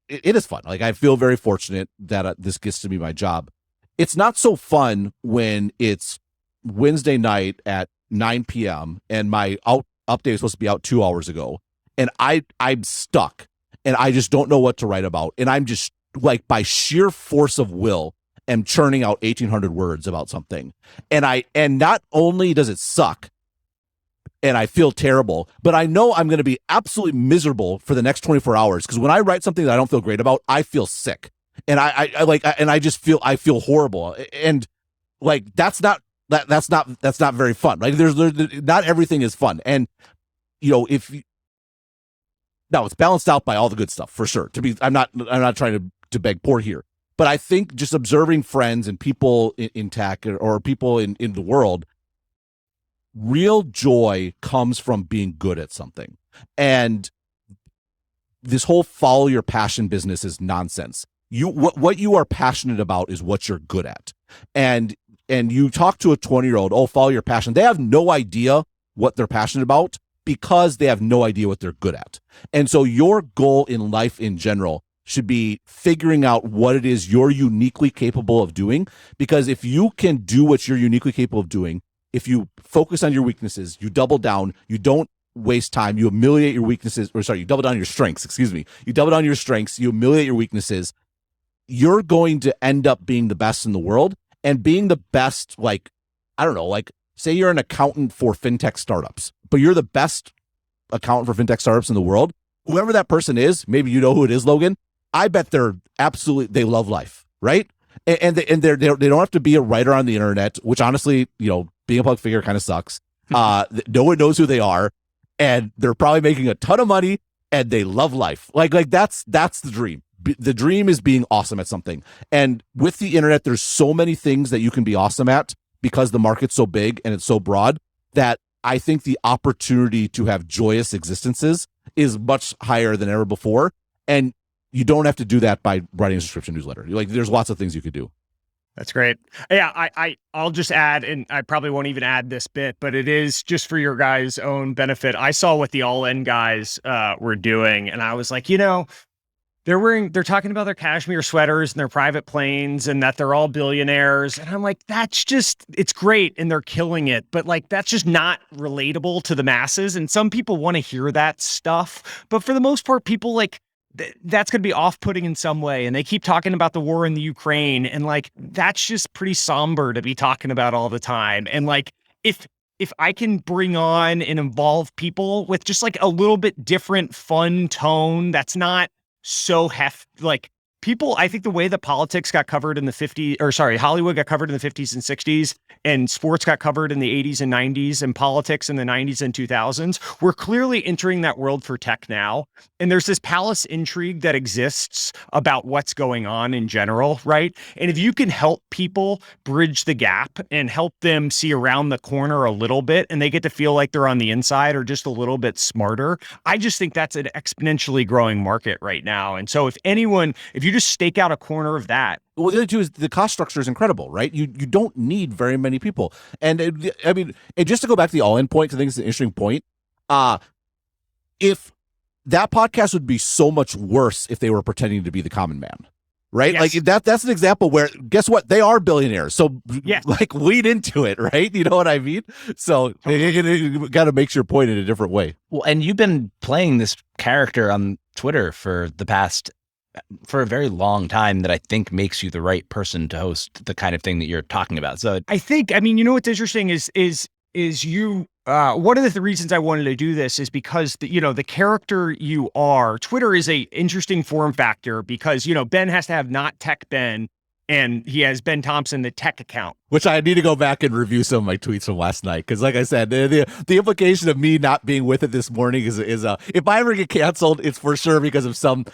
it is fun. Like, I feel very fortunate that this gets to be my job. It's not so fun when it's Wednesday night at 9 p.m. and my update was supposed to be out 2 hours ago, and I'm stuck, and I just don't know what to write about. And I'm just, like, by sheer force of will, am churning out 1,800 words about something. And not only does it suck, and I feel terrible, but I know I'm going to be absolutely miserable for the next 24 hours. Because when I write something that I don't feel great about, I feel sick, and I just feel horrible. And like, that's not very fun. Like, there's not everything is fun. And now it's balanced out by all the good stuff, for sure. I'm not trying to beg poor here, but I think just observing friends and people in tech or people in the world, real joy comes from being good at something. And this whole follow your passion business is nonsense. What you are passionate about is what you're good at. And you talk to a 20-year-old, follow your passion. They have no idea what they're passionate about because they have no idea what they're good at. And so your goal in life in general should be figuring out what it is you're uniquely capable of doing. Because if you can do what you're uniquely capable of doing, if you focus on your weaknesses, you double down, you don't waste time, you ameliorate your weaknesses, you double down your strengths, you double down your strengths, you ameliorate your weaknesses, you're going to end up being the best in the world. And being the best, like, I don't know, like, say you're an accountant for fintech startups, but you're the best accountant for fintech startups in the world. Whoever that person is, maybe you know who it is, Logan. I bet they love life, right? And they don't have to be a writer on the internet, which honestly, being a public figure kind of sucks. No one knows who they are, and they're probably making a ton of money, and they love life. Like that's the dream. The dream is being awesome at something. And with the internet, there's so many things that you can be awesome at because the market's so big and it's so broad that I think the opportunity to have joyous existences is much higher than ever before. And you don't have to do that by writing a subscription newsletter. Like, there's lots of things you could do. That's great. Yeah, I'll just add, and I probably won't even add this bit, but it is just for your guys' own benefit. I saw what the All In guys were doing, and I was like, they're talking about their cashmere sweaters and their private planes and that they're all billionaires. And I'm like, it's great. And they're killing it. But like, that's just not relatable to the masses. And some people want to hear that stuff. But for the most part, people like, that's going to be off-putting in some way. And they keep talking about the war in the Ukraine. And like, that's just pretty somber to be talking about all the time. And like, if I can bring on and involve people with just like a little bit different fun tone, that's not so like people, I think the way that politics got covered in the 50s, or sorry, Hollywood got covered in the 50s and 60s, and sports got covered in the 80s and 90s, and politics in the 90s and 2000s, we're clearly entering that world for tech now. And there's this palace intrigue that exists about what's going on in general, right? And if you can help people bridge the gap and help them see around the corner a little bit, and they get to feel like they're on the inside or just a little bit smarter, I just think that's an exponentially growing market right now. And so if you just stake out a corner of that. Well, the other two is the cost structure is incredible, right? You don't need very many people. And and just to go back to the All In point, 'cause I think it's an interesting point. If that podcast would be so much worse if they were pretending to be the common man, right? Yes. Like that's an example where, guess what? They are billionaires. So Yeah. like, lead into it, right? You know what I mean? So you got to make your point in a different way. Well, and you've been playing this character on Twitter for a very long time that I think makes you the right person to host the kind of thing that you're talking about. So I think, what's interesting is you, one of the reasons I wanted to do this is because the character you are, Twitter is a interesting form factor because, Ben has to have not tech Ben, and he has Ben Thompson, the tech account. Which I need to go back and review some of my tweets from last night. Because like I said, the implication of me not being with it this morning is if I ever get canceled, it's for sure because of some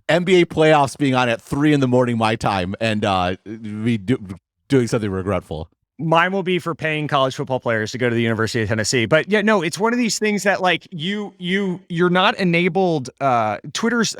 NBA playoffs being on at 3 a.m. my time and me doing something regretful. Mine will be for paying college football players to go to the University of Tennessee. But yeah, no, it's one of these things that like you're not enabled. Twitter's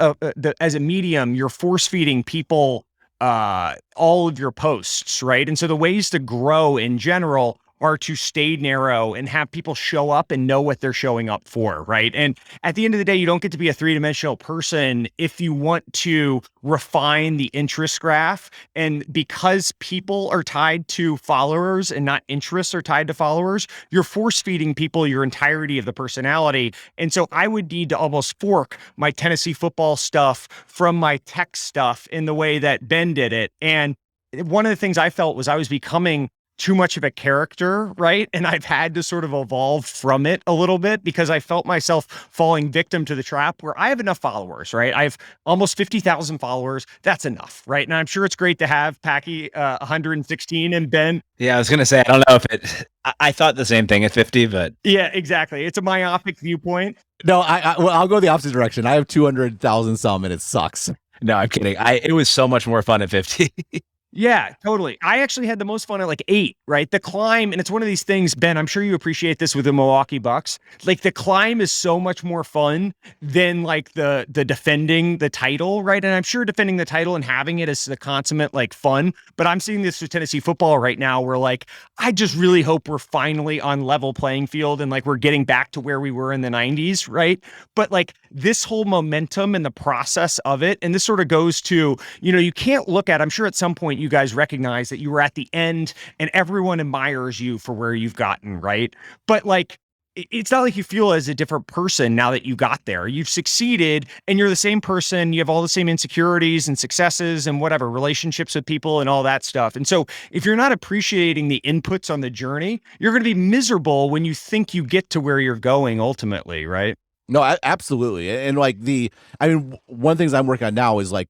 as a medium, you're force feeding people all of your posts, right? And so the ways to grow in general are to stay narrow and have people show up and know what they're showing up for, right? And at the end of the day, you don't get to be a three-dimensional person if you want to refine the interest graph. And because people are tied to followers and not interests are tied to followers, you're force-feeding people your entirety of the personality. And so I would need to almost fork my Tennessee football stuff from my tech stuff in the way that Ben did it. And one of the things I felt was I was becoming too much of a character, right? And I've had to sort of evolve from it a little bit because I felt myself falling victim to the trap where I have enough followers, right? I have almost 50,000 followers. That's enough, right? And I'm sure it's great to have Packy 116 and Ben. Yeah, I was going to say, I don't know if I thought the same thing at 50, but. Yeah, exactly. It's a myopic viewpoint. No, I'll go the opposite direction. I have 200,000 some and it sucks. No, I'm kidding. It was so much more fun at 50. Yeah, totally. I actually had the most fun at like 8, right? The climb, and it's one of these things, Ben, I'm sure you appreciate this with the Milwaukee Bucks. Like the climb is so much more fun than like the defending the title, right? And I'm sure defending the title and having it is the consummate like fun, but I'm seeing this with Tennessee football right now where like, I just really hope we're finally on level playing field and like we're getting back to where we were in the 90s, right? But like this whole momentum and the process of it, and this sort of goes to, you can't look at, I'm sure at some point you guys recognize that you were at the end and everyone admires you for where you've gotten, right? But like, it's not like you feel as a different person now that you got there. You've succeeded and you're the same person. You have all the same insecurities and successes and whatever, relationships with people and all that stuff. And so if you're not appreciating the inputs on the journey, you're going to be miserable when you think you get to where you're going ultimately, right? No, absolutely. And like one of the things I'm working on now is like,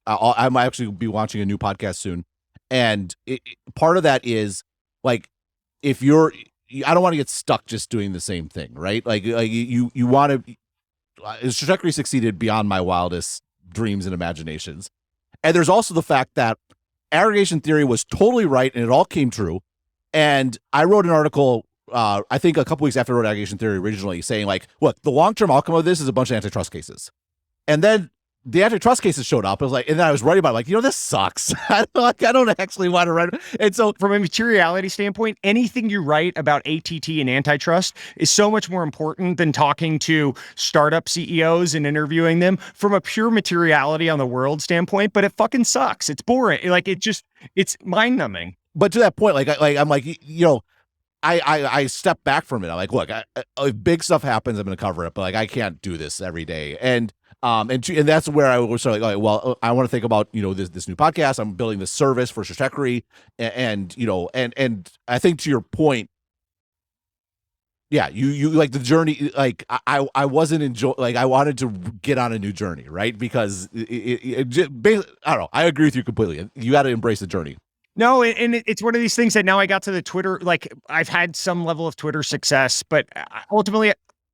I might actually be launching a new podcast soon. And part of that is like, if you're I don't want to get stuck just doing the same thing, right? Like you want to. Stratechery succeeded beyond my wildest dreams and imaginations. And there's also the fact that aggregation theory was totally right and it all came true. And I wrote an article, I think a couple weeks after I wrote aggregation theory originally, saying like, look, the long-term outcome of this is a bunch of antitrust cases. And then the antitrust cases showed up. I was like, and then I was writing about it, like, this sucks. I don't actually want to write. And so from a materiality standpoint, anything you write about ATT and antitrust is so much more important than talking to startup CEOs and interviewing them from a pure materiality on the world standpoint. But it fucking sucks. It's boring. Like it's mind numbing. But to that point, I'm like, I step back from it. I'm like, look, if big stuff happens, I'm going to cover it, but like, I can't do this every day. And that's where I was sort of like, well, I want to think about, this new podcast. I'm building this service for Stratechery, and I think to your point, yeah, you like the journey. Like I wasn't like I wanted to get on a new journey, right? Because I don't know. I agree with you completely. You got to embrace the journey. No, and it's one of these things that now I got to the Twitter, like I've had some level of Twitter success, but ultimately,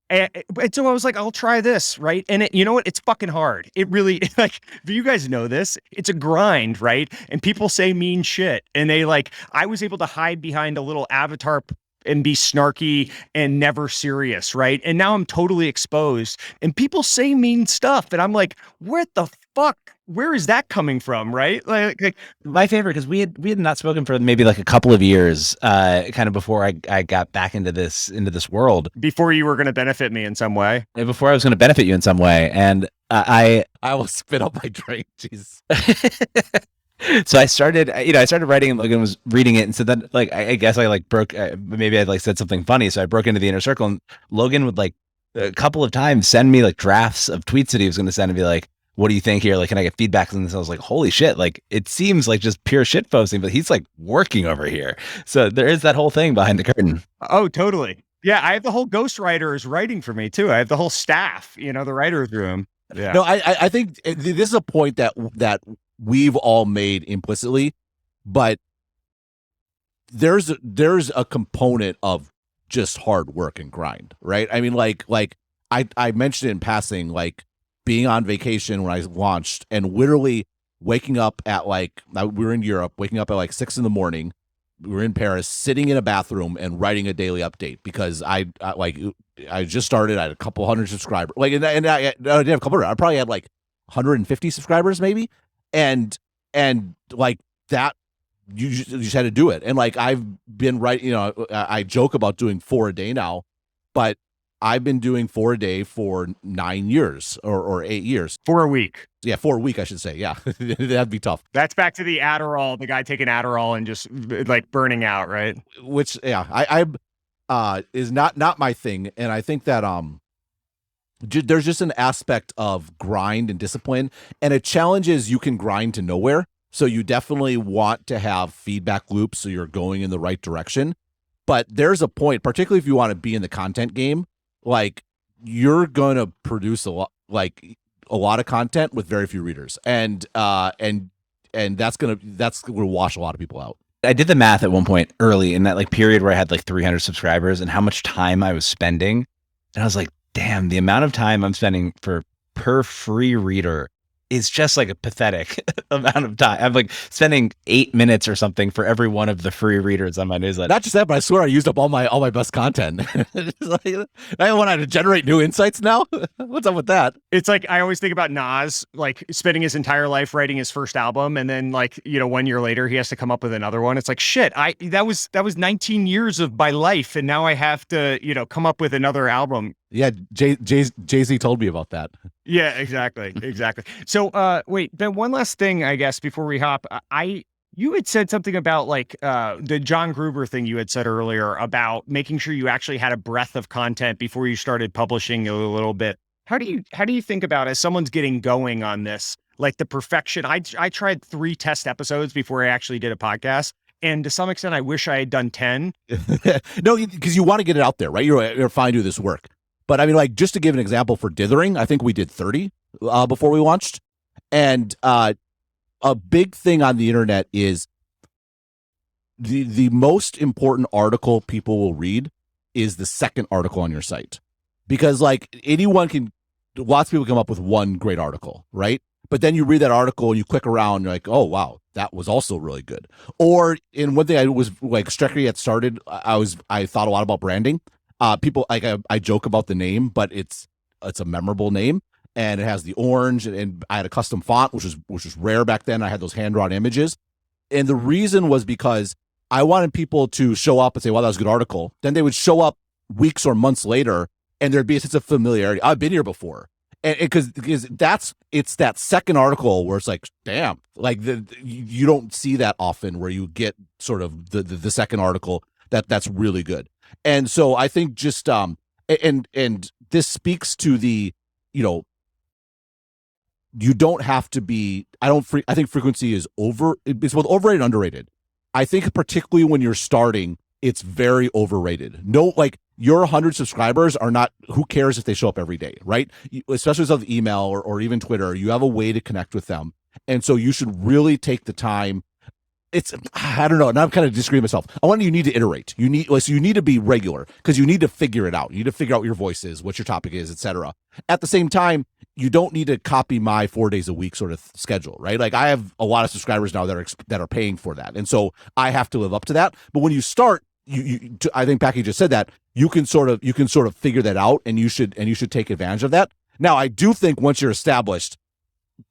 and so I was like, I'll try this, right? And you know what? It's fucking hard. It really, like, you guys know this, it's a grind, right? And people say mean shit. And I was able to hide behind a little avatar and be snarky and never serious, right? And now I'm totally exposed and people say mean stuff. And I'm like, what the fuck? Where is that coming from, right? Like my favorite, because we had not spoken for maybe like a couple of years, kind of before I got back into this world. Before you were going to benefit me in some way. And before I was going to benefit you in some way, and I will spit up my drink. Jeez. So I started writing, and Logan was reading it, and so then I guess I broke. Maybe I said something funny, so I broke into the inner circle, and Logan would a couple of times send me drafts of tweets that he was going to send and be like, what do you think here? Can I get feedback? And so I was like, holy shit. It seems like just pure shit posting, but he's working over here. So there is that whole thing behind the curtain. Oh, totally. Yeah. I have the whole ghostwriters writing for me too. I have the whole staff, the writer's room. Yeah. No, I think this is a point that we've all made implicitly, but there's a component of just hard work and grind, right? I mean, I mentioned it in passing, being on vacation when I launched and literally waking up at we were in Europe, waking up at 6 a.m. We were in Paris, sitting in a bathroom and writing a daily update because I just started. I had a couple hundred subscribers, and I didn't have a couple hundred. I probably had 150 subscribers maybe, and that you just had to do it. And I've been writing, I joke about doing 4 a day now, but I've been doing 4 a day for 9 years or 8 years. 4 a week. Yeah, 4 a week, I should say. Yeah, that'd be tough. That's back to the Adderall, the guy taking Adderall and just burning out, right? Which, yeah, I is not my thing. And I think that there's just an aspect of grind and discipline. And a challenge is you can grind to nowhere. So you definitely want to have feedback loops so you're going in the right direction. But there's a point, particularly if you want to be in the content game, you're going to produce a lot of content with very few readers, and that's going to wash a lot of people out. I did the math at one point early in that period where I had 300 subscribers and how much time I was spending, and I was like, damn, the amount of time I'm spending per free reader is just a pathetic amount of time. I'm spending 8 minutes or something for every one of the free readers on my newsletter. Not just that, but I swear I used up all my best content. I want to generate new insights now. What's up with that? It's I always think about Nas, spending his entire life writing his first album, and then 1 year later he has to come up with another one. It's shit. That was 19 years of my life, and now I have to come up with another album. Yeah, Jay-Z told me about that. Yeah, exactly. So, wait, Ben, one last thing, I guess, before we hop, you had said something about the John Gruber thing you had said earlier about making sure you actually had a breadth of content before you started publishing a little bit. How do you think about, as someone's getting going on this, the perfection? I tried 3 test episodes before I actually did a podcast. And to some extent, I wish I had done 10. No, because you want to get it out there, right? You're fine to do this work. But I mean, just to give an example for Dithering, I think we did 30 before we launched. And a big thing on the internet is the most important article people will read is the second article on your site, because like lots of people come up with one great article, right? But then you read that article and you click around, you're like, oh wow, that was also really good. Or in one thing I was like, Stratechery had started, I thought a lot about branding. People like I joke about the name, but it's a memorable name, and it has the orange, and I had a custom font, which was rare back then. I had those hand drawn images, and the reason was because I wanted people to show up and say, wow, that was a good article. Then they would show up weeks or months later, and there'd be a sense of familiarity. I've been here before. And because it's that second article where it's like, damn, like you don't see that often, where you get sort of the second article that's really good. And so I think just and this speaks to the, you don't have to be, I think frequency is it's both overrated and underrated. I think particularly when you're starting, it's very overrated. No, like your 100 subscribers are not, who cares if they show up every day, right? Especially with email or even Twitter, you have a way to connect with them. And so you should really take the time. I don't know. And I'm kind of disagreeing with myself. You need to iterate. You need to be regular, because you need to figure it out. You need to figure out what your voice is, what your topic is, etc. At the same time, you don't need to copy my 4 days a week sort of schedule, right? Like I have a lot of subscribers now that are paying for that. And so I have to live up to that. But when you start, I think Packy just said that you can sort of figure that out, and you should take advantage of that. Now, I do think once you're established,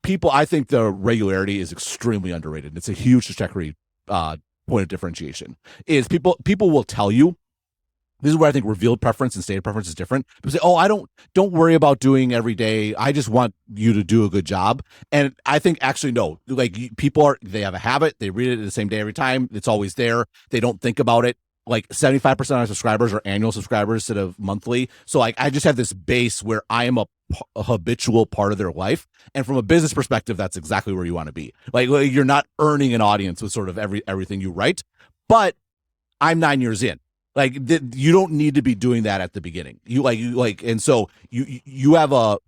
I think the regularity is extremely underrated. It's a huge Stratechery point of differentiation. Is people will tell you, this is where I think revealed preference and stated preference is different. People say, oh, I don't worry about doing every day. I just want you to do a good job. And I think actually, no, like they have a habit. They read it the same day every time. It's always there. They don't think about it. Like 75% of our subscribers are annual subscribers instead of monthly. So like I just have this base where I am a habitual part of their life. And from a business perspective, that's exactly where you want to be. Like you're not earning an audience with sort of everything you write, but I'm 9 years in. Like you don't need to be doing that at the beginning. And so you have a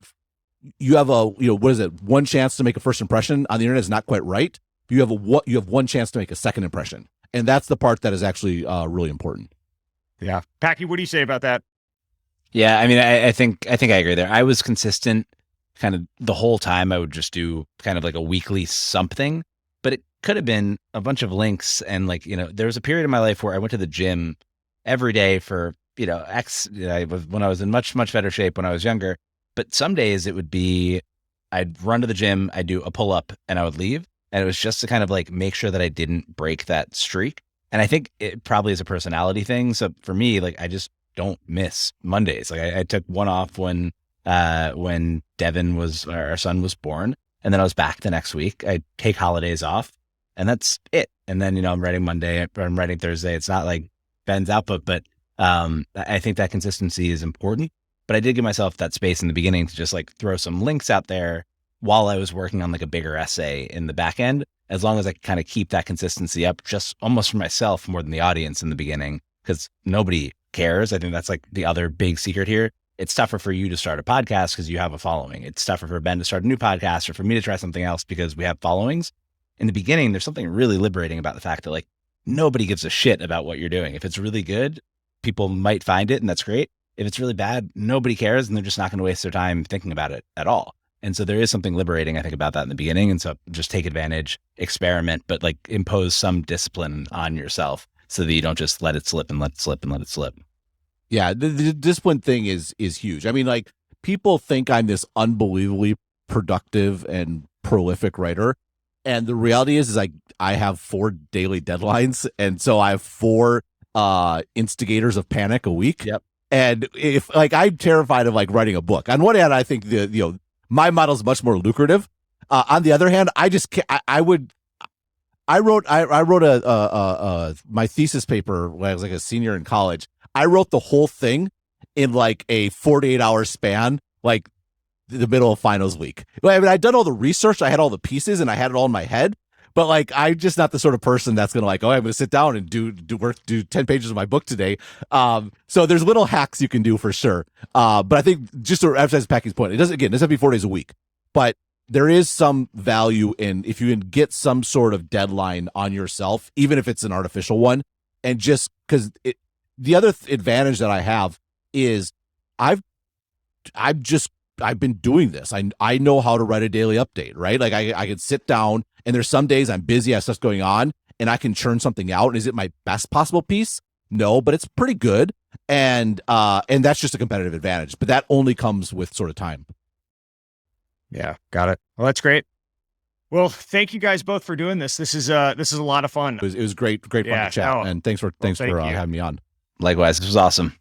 what is it? One chance to make a first impression on the internet is not quite right. You have one chance to make a second impression. And that's the part that is actually really important. Yeah. Packy, what do you say about that? Yeah, I mean, I think I agree there. I was consistent kind of the whole time. I would just do kind of like a weekly something, but it could have been a bunch of links. And like, there was a period in my life where I went to the gym every day for, when I was in much, much better shape when I was younger. But some days it would be, I'd run to the gym, I'd do a pull up, and I would leave. And it was just to kind of like make sure that I didn't break that streak. And I think it probably is a personality thing. So for me, like I just don't miss Mondays. Like I took one off when Devin our son was born, and then I was back the next week. I take holidays off, and that's it. And then, I'm writing Monday, I'm writing Thursday. It's not like Ben's output, but I think that consistency is important. But I did give myself that space in the beginning to just like throw some links out there while I was working on like a bigger essay in the back end, as long as I kind of keep that consistency up, just almost for myself more than the audience in the beginning, because nobody cares. I think that's like the other big secret here. It's tougher for you to start a podcast because you have a following. It's tougher for Ben to start a new podcast, or for me to try something else because we have followings. In the beginning, there's something really liberating about the fact that like nobody gives a shit about what you're doing. If it's really good, people might find it, and that's great. If it's really bad, nobody cares, and they're just not going to waste their time thinking about it at all. And so there is something liberating, I think, about that in the beginning. And so just take advantage, experiment, but like impose some discipline on yourself so that you don't just let it slip and let it slip and let it slip. Yeah, the discipline thing is huge. I mean, like people think I'm this unbelievably productive and prolific writer. And the reality is I have 4 daily deadlines. And so I have 4 instigators of panic a week. Yep. And if like I'm terrified of like writing a book. On one hand, I think my model is much more lucrative. On the other hand, I just can't. I wrote my thesis paper when I was like a senior in college. I wrote the whole thing in like a 48-hour span, like the middle of finals week. I mean, I'd done all the research, I had all the pieces, and I had it all in my head. But like, I'm just not the sort of person that's gonna like, I'm gonna sit down and do 10 pages of my book today. So there's little hacks you can do for sure. But I think just to emphasize Packy's point, it doesn't have to be 4 days a week, but there is some value in if you can get some sort of deadline on yourself, even if it's an artificial one. And just because the other advantage that I have is I've been doing this. I know how to write a daily update, right? Like I can sit down, and there's some days I'm busy, I have stuff going on, and I can churn something out. And is it my best possible piece? No, but it's pretty good. And that's just a competitive advantage. But that only comes with sort of time. Yeah, got it. Well, that's great. Well, thank you guys both for doing this. This is a lot of fun. It was great fun to chat. And thanks for having me on. Likewise, this was awesome.